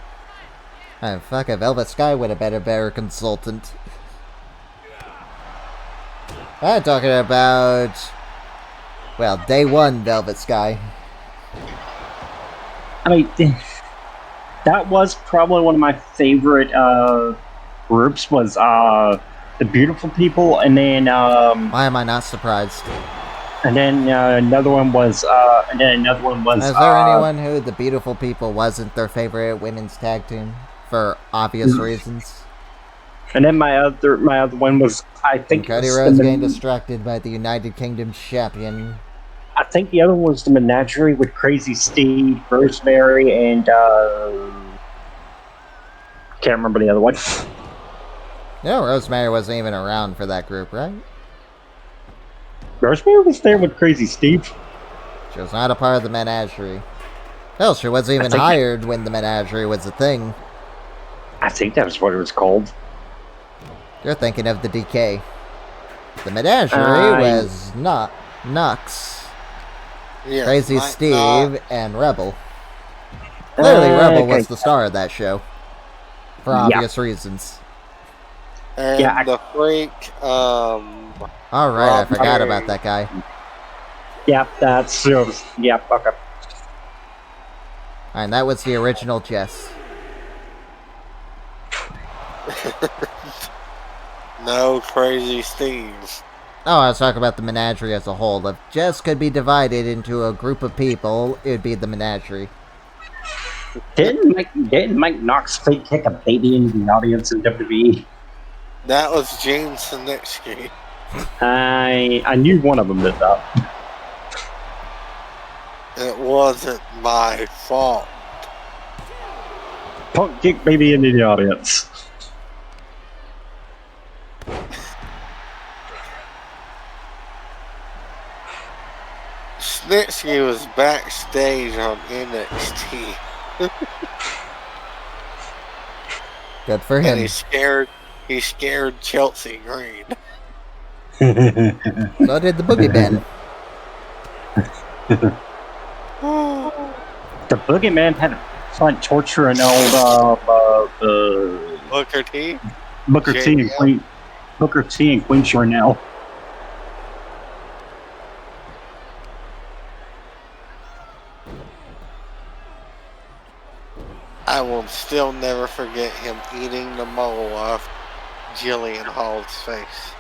Oh, fuck, a Velvet Sky would have been a better consultant. I'm talking about... well, day one Velvet Sky. I mean, that was probably one of my favorite groups was the Beautiful People, and then Why am I not surprised? another one was Is there anyone who the Beautiful People wasn't their favorite women's tag team? For obvious reasons. And then my other one was, I think, Cody Rhodes getting distracted by the United Kingdom champion. I think the other one was the Menagerie with Crazy Steve, Rosemary, and can't remember the other one. No, Rosemary wasn't even around for that group, right? Rosemary was there with Crazy Steve. She was not a part of the Menagerie. Hell, she wasn't even hired when the Menagerie was a thing. I think that was what it was called. You're thinking of the DK. The Menagerie was Nux, Yes, Crazy Mike Steve, Knox. and Rebel. Clearly, Rebel was okay. the star of that show. For obvious reasons. And Yeah, the Freak, Alright, I Rob forgot Perry. about that guy. Yep, that's yep. Okay. And that was the original Jess. No Crazy Steve. Oh, I was talking about the Menagerie as a whole. If Jess could be divided into a group of people, it would be the Menagerie. Didn't Mike Knox fake kick a baby into the audience in WWE? That was Gene Sinitsky. I knew one of them did that. It wasn't my fault. Punk kick baby into the audience. Snitsky was backstage on NXT. Good for And him. he scared Chelsea Green. So did the Boogeyman. The Boogeyman had fun torturing old Booker T. Booker T and JBL. Queen Booker T and Queen Charnel. I will still never forget him eating the mole off Jillian Hall's face.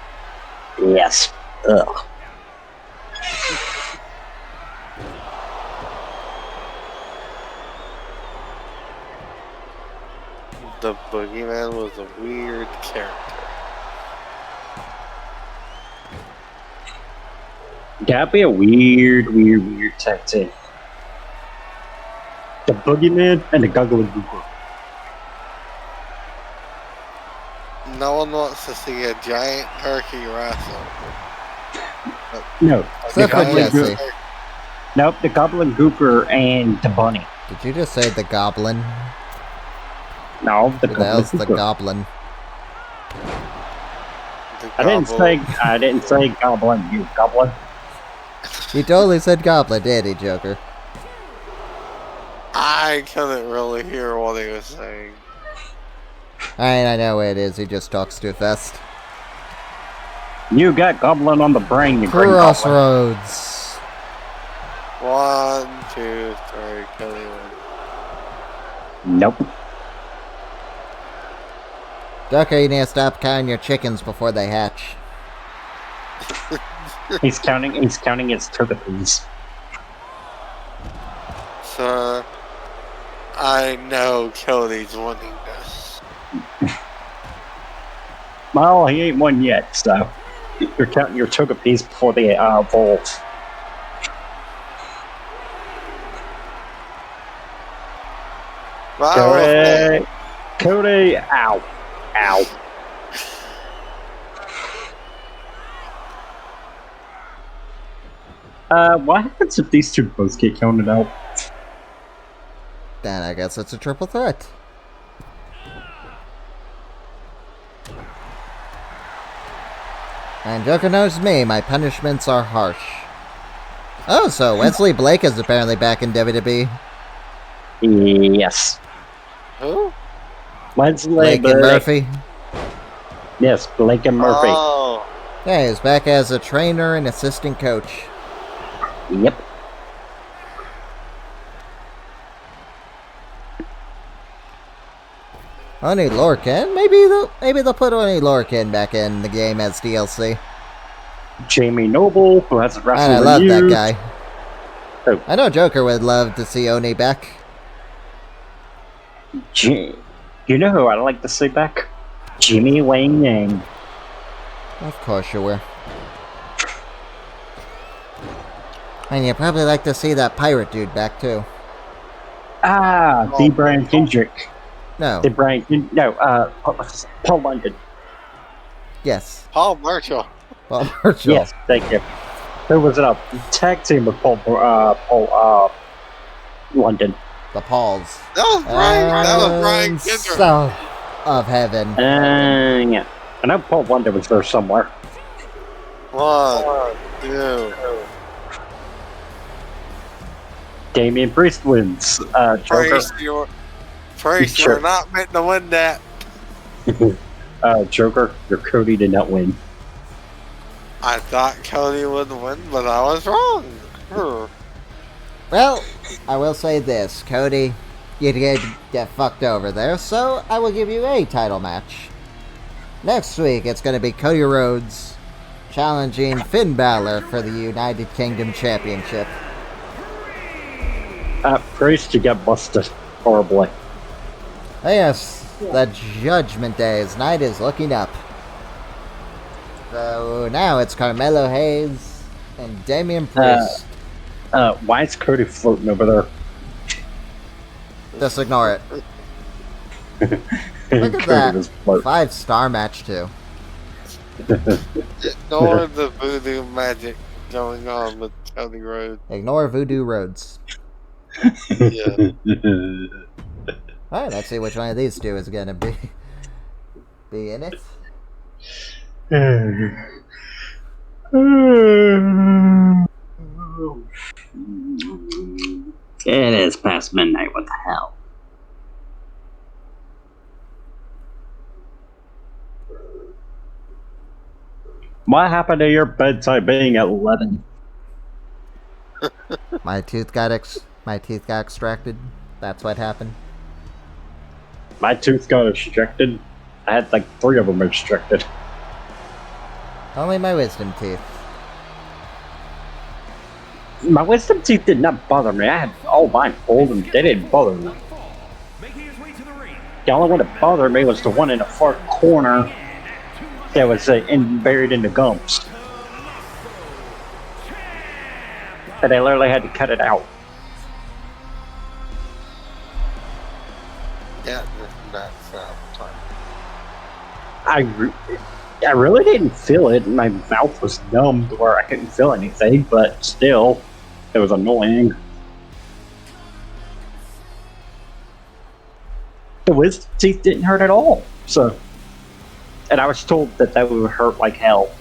Yes. Ugh. The Boogeyman was a weird character. That'd be a weird tag team. The Boogeyman and the Guggle Gooper. No one wants to see a giant turkey wrestle. No. Except for Goblin Jesse. Gooper. Nope, the Goblin Gooper and the Bunny. Did you just say the Goblin? No, the Who the hell's the Gooper. Goblin? I didn't say Goblin, you Goblin. He totally said Goblin, did he, Joker? I couldn't really hear what he was saying. I know what it is, he just talks too fast. You got Goblin on the brain, you green Goblin. Crossroads. 1, 2, 3, kill you. Nope. Joker, you need to stop counting your chickens before they hatch. He's counting his turkeys. Sir, I know Cody's winning this. Well, he ain't won yet, so you're counting your turkeys before they evolve. Cody, ow. What happens if these two both get counted out? Then I guess it's a triple threat. And Joker knows me, my punishments are harsh. Oh, so Wesley Blake is apparently back in WWE. Yes. Who? Wesley Blake and Murphy. Yes, Blake and Murphy. Oh, Yeah, he's back as a trainer and assistant coach. Yep. Oni Lorcan? Maybe they'll put Oni Lorcan back in the game as DLC. Jamie Noble, who hasn't wrestled And I in love years. that guy. Oh. I know Joker would love to see Oni back. You know who I'd like to see back? Jimmy Wang Yang. Of course you will. And you'd probably like to see that pirate dude back too. D. Brian Kendrick. No. Paul London. Yes. Paul Marshall. Paul Burchill. Yes, thank you. Who was it? A tag team with Paul London. The Pauls. That was Brian Kendrick. South of heaven. Yeah. I know Paul London was there somewhere. 1, 2. Damian Priest wins. Joker. Priest, Sure. you're not meant to win that. Joker, your Cody did not win. I thought Cody would win, but I was wrong. Well, I will say this, Cody, you did get fucked over there, so I will give you a title match. Next week, it's going to be Cody Rhodes challenging Finn Balor for the United Kingdom Championship. Priest, you got busted horribly. Yes, the Judgment Day's night is looking up. So now it's Carmelo Hayes and Damian Priest. Why is Cody floating over there? Just ignore it. Look at that. 5-star match too. Ignore the voodoo magic going on with Cody Rhodes. Ignore Voodoo Rhodes. Yeah. Alright, let's see which one of these two is gonna be in it. It is past midnight. What the hell? What happened to your bedside being at 11? My teeth got extracted. That's what happened. My tooth got extracted. I had like 3 of them extracted. Only my wisdom teeth. My wisdom teeth did not bother me. I had all mine pulled and they didn't bother me. Making his way to the ring. The only one that bothered me was the one in the far corner that was buried in the gums. And they literally had to cut it out. Yeah, that's time. I really didn't feel it. My mouth was numb to where I couldn't feel anything, but still, it was annoying. The wisdom teeth didn't hurt at all. So, and I was told that would hurt like hell.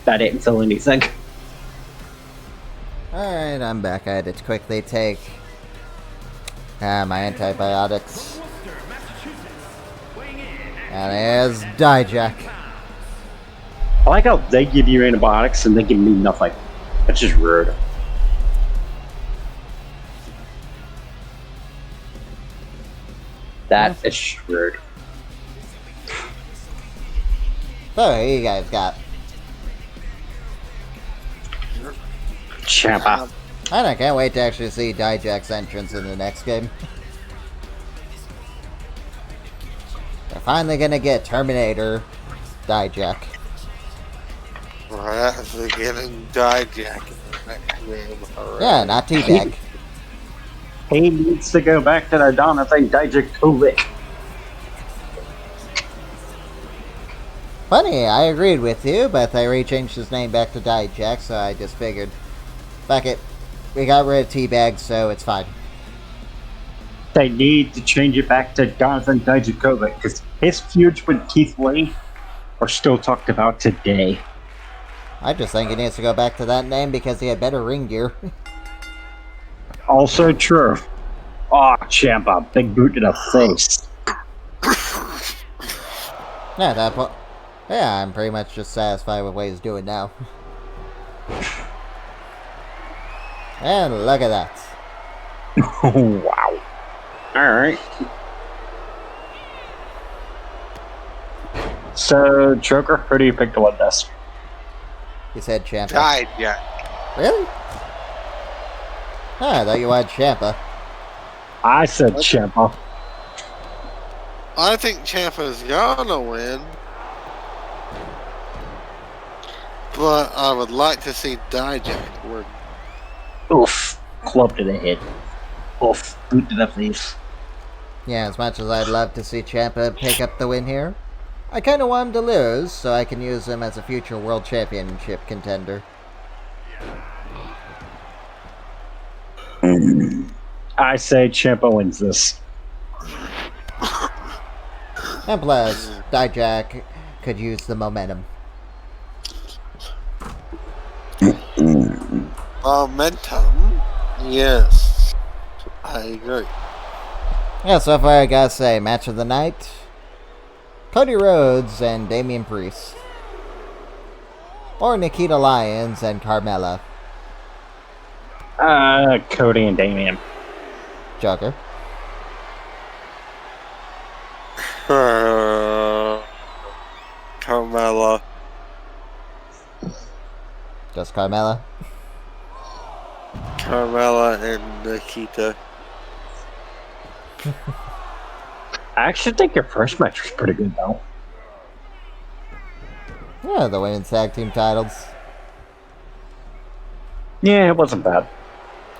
I didn't feel anything. Alright, I'm back. I had to quickly take my antibiotics. And there's Dijak. I like how they give you antibiotics and they give me nothing. That's just rude. That is rude. So, who you guys got? Ciampa. I can't wait to actually see Dijak's entrance in the next game. They're finally gonna get Terminator Dijak. We're actually getting Dijak in the next game. Yeah, not Teabag. He needs to go back to the Donathan Dijakovic. Funny, I agreed with you, but they rechanged his name back to Dijak, so I just figured, fuck it. We got rid of Teabag, so it's fine. They need to change it back to Donathan Dijakovic because his feuds with Keith Lee are still talked about today. I just think he needs to go back to that name because he had better ring gear. Also true. Aw, Ciampa, big boot to the face. Yeah, at that point. Yeah, I'm pretty much just satisfied with what he's doing now. And look at that. Wow. Alright. So, Joker, who do you pick to win this? He said Ciampa. Dijak. Really? Oh, I thought you wanted Ciampa. I said Ciampa. I think Ciampa's gonna win. But I would like to see Dijak win. Oof. Club to the head. Oof. Boot to the face. Yeah, as much as I'd love to see Ciampa pick up the win here, I kind of want him to lose so I can use him as a future world championship contender. I say Ciampa wins this. And plus, Dijak could use the momentum. Momentum? Yes. I agree. Yeah, so far I gotta say, match of the night, Cody Rhodes and Damian Priest. Or Nikita Lyons and Carmella. Cody and Damian. Joker. Carmella. Just Carmella. Carmella and Nikita. I actually think your first match was pretty good, though. Yeah, the women's tag team titles. Yeah, it wasn't bad.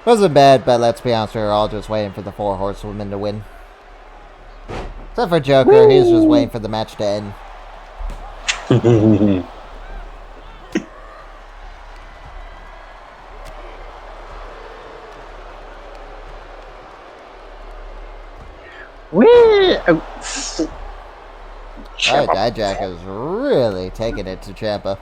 Wasn't bad, but let's be honest, we were all just waiting for the 4 Horsewomen to win. Except for Joker, Woo! he's just waiting for the match to end. Whee! Oh. Alright, Dijak is really taking it to Ciampa.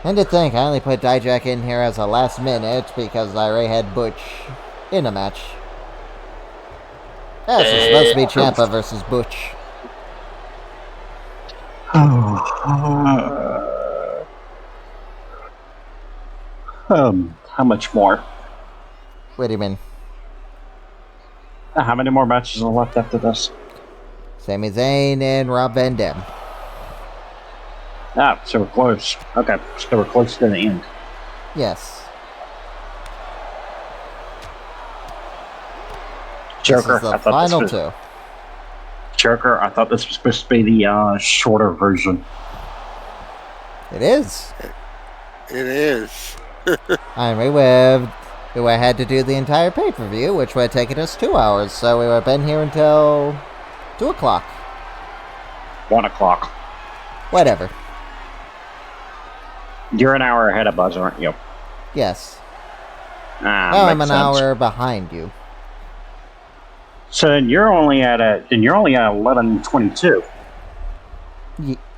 And to think, I only put Dijak in here as a last minute because I already had Butch in a match. That's supposed to be Ciampa versus Butch. How much more? What do you mean? How many more matches are left after this? Sami Zayn and Rob Van Dam. So we're close. Okay, so we're close to the end. Yes. Joker, This is the final two. Joker, I thought this was supposed to be the shorter version. It is. It is. And we would have had to do the entire pay-per-view, which would have taken us 2 hours, so we would have been here until 2 o'clock. 1 o'clock. Whatever. You're an hour ahead of Buzz, aren't you? Yes. Now I'm makes an sense. hour behind you. So then you're only at 11:22.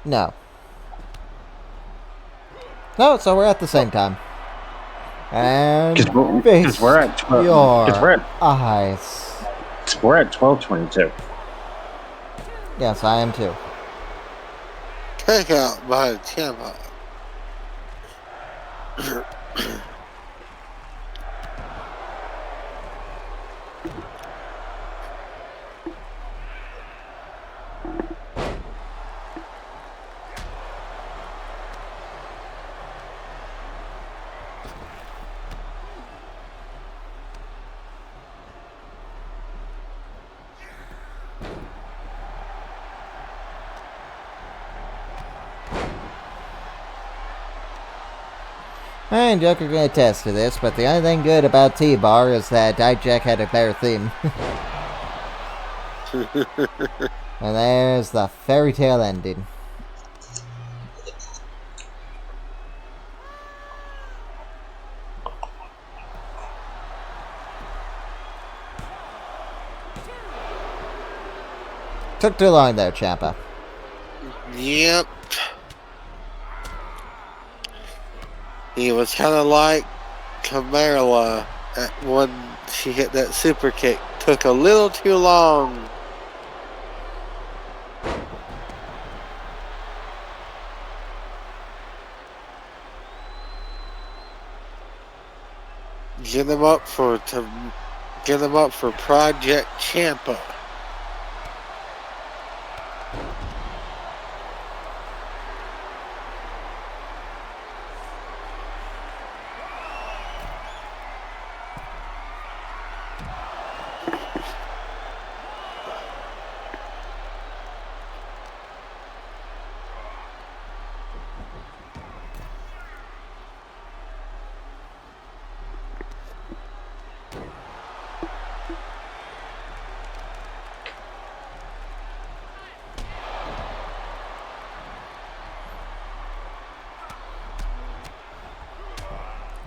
No. No, so we're at the same time. And Because we're at 12. your Because eyes. we're at 12:22. Yes, I am too. Take out by Ciampa. And Joker can attest to this, but the only thing good about T-Bar is that Dijak had a better theme. And there's the fairy tale ending. Took too long there, Ciampa. Yep. He was kind of like Camara when she hit that super kick. Took a little too long. Get him up for Project Ciampa.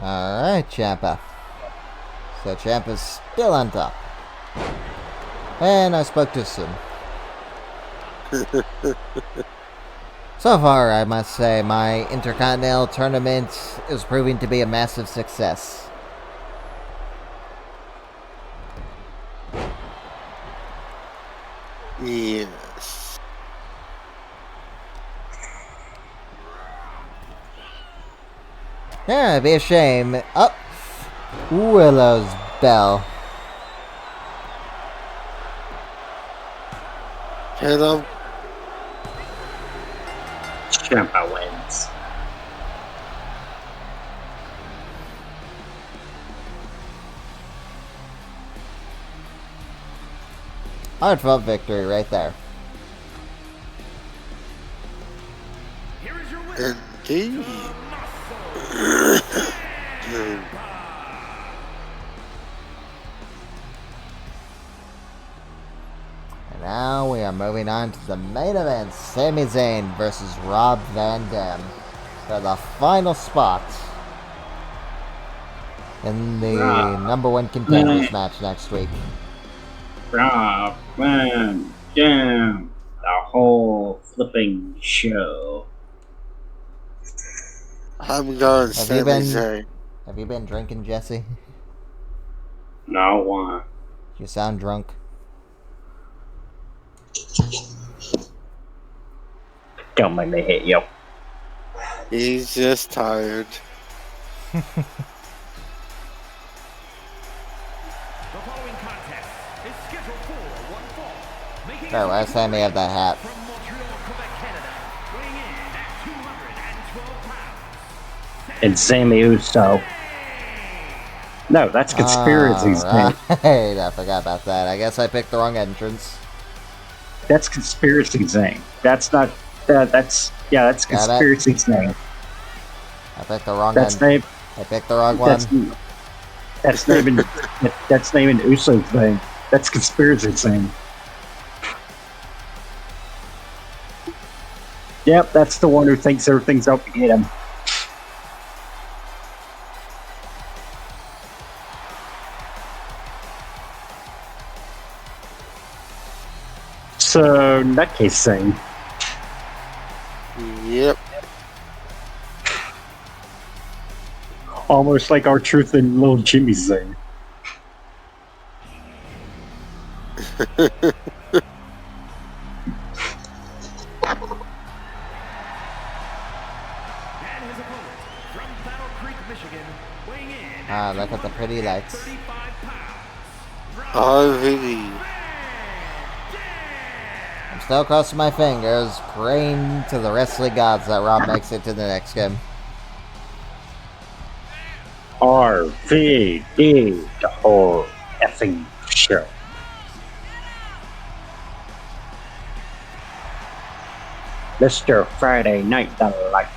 Alright, Ciampa. So Ciampa's still on top. And I spoke too soon. So far, I must say, my Intercontinental tournament is proving to be a massive success. Yes. Yeah, it'd be a shame. Oh, Willow's Bell. Hit him. Ciampa wins. Hard-fought victory right there. Here is your winner, Indeed. And now we are moving on to the main event. Sami Zayn versus Rob Van Dam for the final spot in the #1 contenders match next week. Rob went down the whole flipping show. I'm going Have you Sami been Zayn. Have you been drinking, Jesse? No one. You sound drunk. Don't make me hit you. He's just tired. The following contest is scheduled for one fall. Making Oh, why does Sammy have that hat? from Montreal, Quebec, Canada, weighing in at 212 pounds. And Sammy Uso. No, that's conspiracy. Right, I forgot about that. I guess I picked the wrong entrance. That's conspiracy Zane. That's not. That's conspiracy Zane. I picked the wrong That's one. name. I picked the wrong one. That's naming. That's naming Uso thing. That's conspiracy Zane. Yep, that's the one who thinks everything's out to get him. So, in that case, Zane. Yep. Almost like our truth and little Jimmy Zane. And his opponent from Battle Creek, Michigan, weighing in Ah, look at the pretty lights. 35 pounds. RVD. I'm still crossing my fingers, praying to the wrestling gods that Rob makes it to the next game. RVD, the whole effing show. Mr. Friday Night Delight.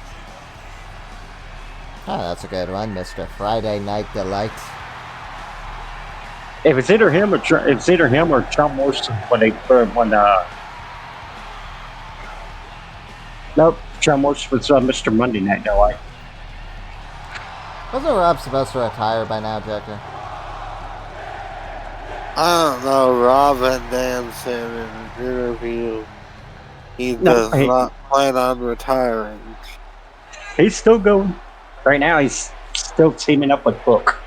Ah, that's a good one, Mr. Friday Night Delight. If it's either him or John Morrison nope, John Morrison was Mr. Monday Night Delight. Wasn't Rob supposed to retire by now, Joker? I don't know. Robin Dan said in an interview he does not plan on retiring. He's still going. Right now, he's still teaming up with Book.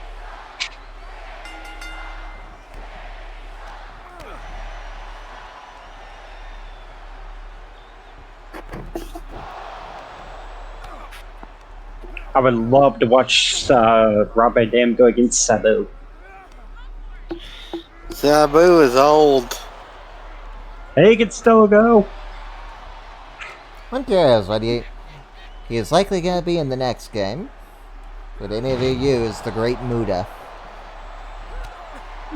I would love to watch Rob Van Dam go against Sabu. Sabu is old. He can still go. I'm curious, he is likely going to be in the next game. Would any of you use the Great Muda?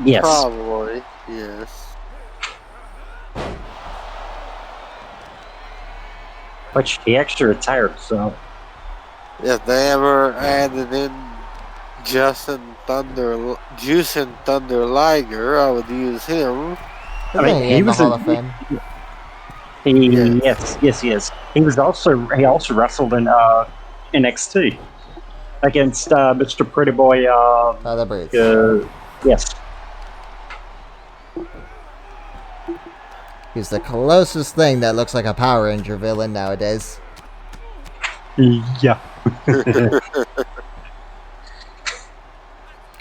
Yes. Probably, yes. But he actually retired, so. If they ever added in Juicing Thunder Liger, I would use him. I mean, he was in the Hall of Fame. Yes. He also wrestled in NXT against Mr. Pretty Boy. The Brutes. Yes. He's the closest thing that looks like a Power Ranger villain nowadays. Yeah.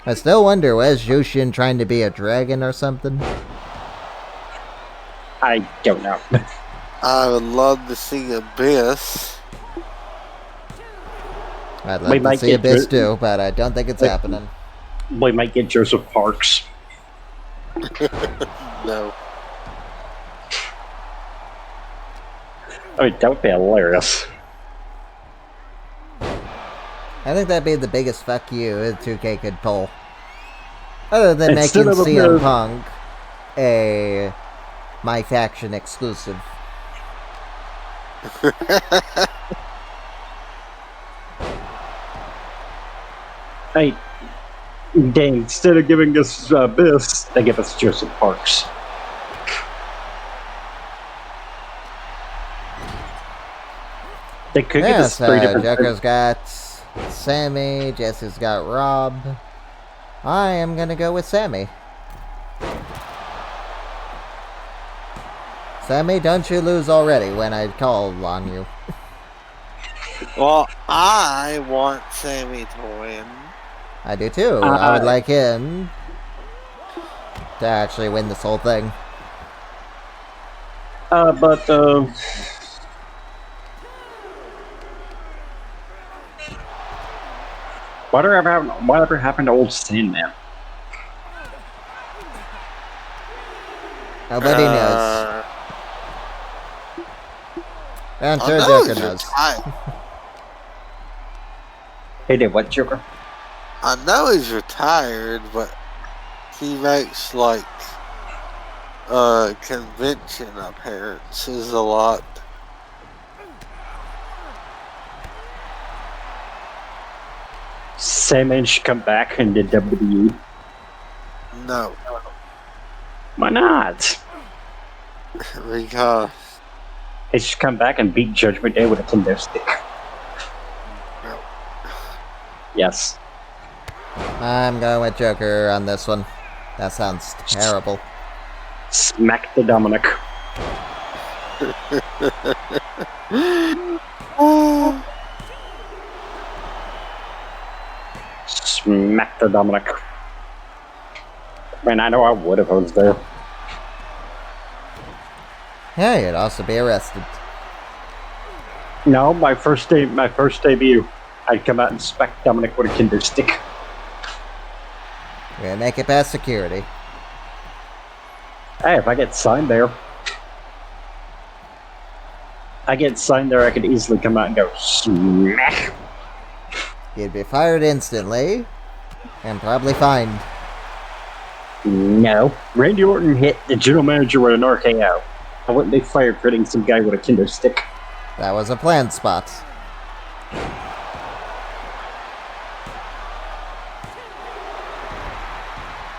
I still wonder, was Jushin trying to be a dragon or something? I don't know. I would love to see Abyss. I'd like to see Abyss too, but I don't think it's happening. We might get Joseph Parks. No. I mean, that would be hilarious. I think that'd be the biggest fuck you that 2K could pull. Other than Instead making of CM Punk a My Faction exclusive. Hey, dang, instead of giving us Abyss, they give us Joseph Parks. They could give us three different. Joker's got Sammy, Jesse's got Rob. I am gonna go with Sammy. Sammy, don't you lose already when I call on you. Well, I want Sammy to win. I do too. I would like him to actually win this whole thing. Whatever happened to old Sandman? Nobody knows. I'm sure Joker knows. He did what, Joker? I know he's retired, but he makes like convention appearances a lot. Sandman should come back into WWE. No. Why not? Because He should come back and beat Judgment Day with a kendo stick. no. Yes. I'm going with Joker on this one. That sounds terrible. Smack the Dominic. Smack the Dominic. Man, I know I would if I was there. Yeah, you'd also be arrested. No, my first debut, I'd come out and smack Dominic with a kendo stick. You're gonna make it past security. Hey, if I get signed there, I could easily come out and go smack. You'd be fired instantly, and probably fined. No. Randy Orton hit the general manager with an RKO. I wouldn't be fired for hitting some guy with a kendo stick. That was a planned spot.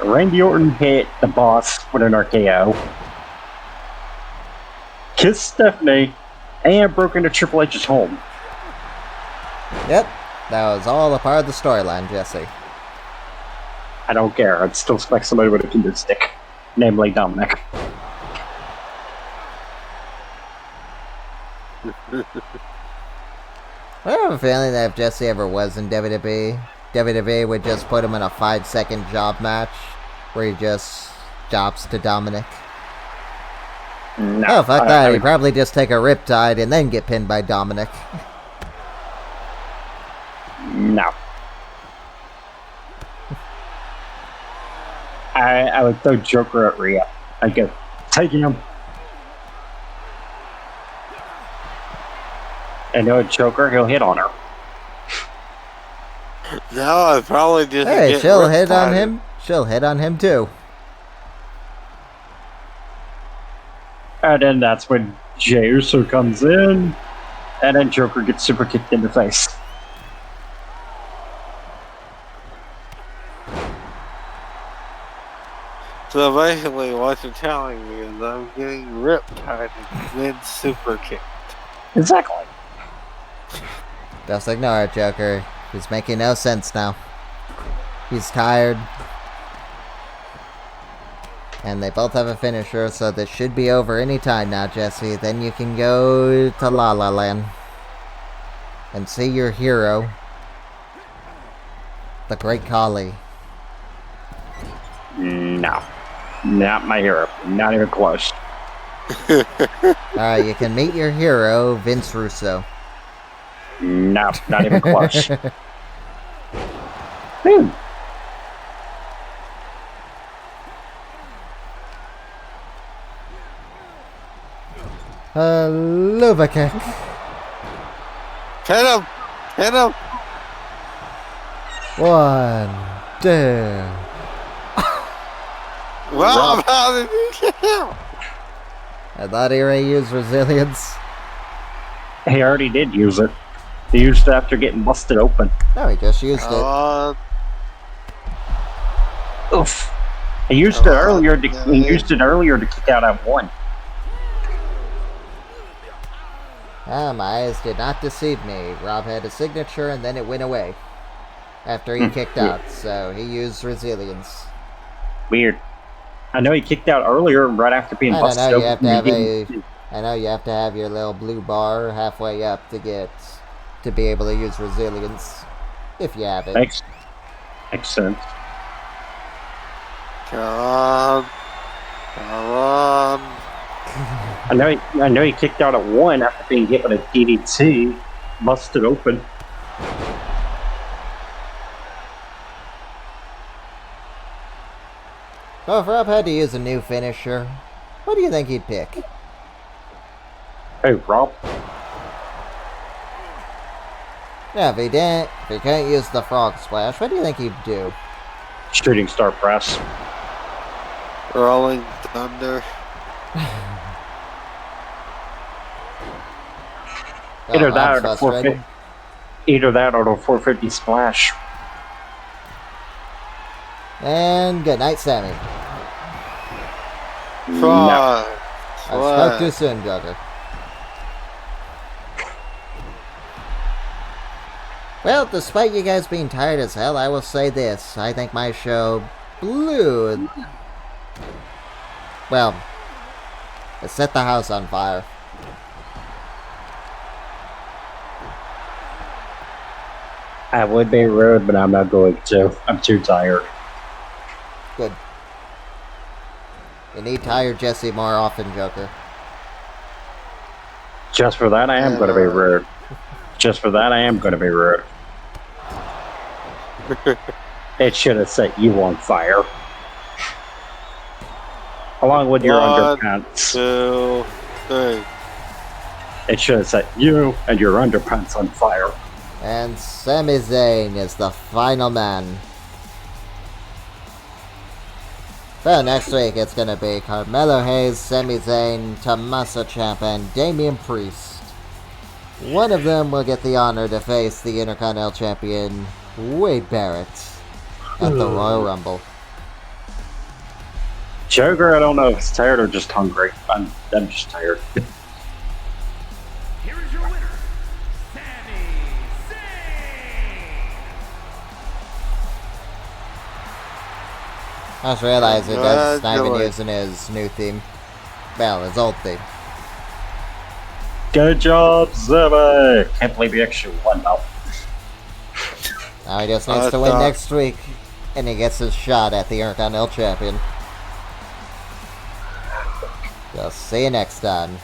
Randy Orton hit the boss with an RKO. Kissed Stephanie, and broke into Triple H's home. Yep, that was all a part of the storyline, Jesse. I don't care. I'd still smack somebody with a kendo stick. Namely Dominic. I have a feeling that if Jesse ever was in WWE would just put him in a 5-second job match where he just jobs to Dominic. No. Oh, fuck that. He'd probably just take a riptide and then get pinned by Dominic. No. I would throw Joker at Rhea. I'd go, take him. And know a Joker, he'll hit on her. No, I'd probably just. Hey, she'll hit on him. She'll hit on him too. And then that's when Jey Uso comes in, and then Joker gets super kicked in the face. So basically, what you're telling me is I'm getting riptide and then super kicked. Exactly. Just ignore it, Joker. He's making no sense now. He's tired. And they both have a finisher, so this should be over any time now, Jesse. Then you can go to La La Land and see your hero, the Great Khali. No. Not my hero. Not even close. Alright, you can meet your hero, Vince Russo. No, not even close. Whew. Luva kick. Hit him! Hit him! 1, 2. Rob, how did you get him? I thought he already used resilience. He already did use it. He used it after getting busted open. No, he just used it. Oof. He used it earlier. He used it earlier to kick out at one. Ah, my eyes did not deceive me. Rob had a signature and then it went away after he kicked out, so he used resilience. Weird. I know he kicked out earlier, right after being I busted know you open. have to have I know you have to have your little blue bar halfway up to be able to use resilience, if you have it. Makes sense. Come on. Come on. I know he kicked out at 1 after being hit with a DDT, busted open. So if Rob had to use a new finisher, what do you think he'd pick? Hey, Rob. Yeah, if he can't use the frog splash, what do you think he'd do? Shooting star press. Rolling thunder. Either that or Rob's the frustrated. 450. Either that or the 450 splash. And good night, Sammy. No. I spoke too soon, Joker. Well, despite you guys being tired as hell, I will say this. I think my show blew... Well, it set the house on fire. I would be rude, but I'm not going to. I'm too tired. Good. You need tired Jesse more often, Joker. Just for that, I am going to be rude. Just for that, I am going to be rude. It should have set you on fire. Along with your underpants. 1, 2, 3. It should have set you and your underpants on fire. And Sami Zayn is the final man. Well, next week it's going to be Carmelo Hayes, Sami Zayn, Tommaso Ciampa, and Damian Priest. One of them will get the honor to face the Intercontinental Champion, Wade Barrett, at the Royal Rumble. Joker, I don't know if it's tired or just hungry. I'm just tired. Here is your winner, Sami Zayn. I just realized Doug's not even using his new theme. Well, his old theme. Good job, Zebba! Can't believe he actually won though. Now he just needs to win next week, and he gets his shot at the Intercontinental Champion. We'll see you next time.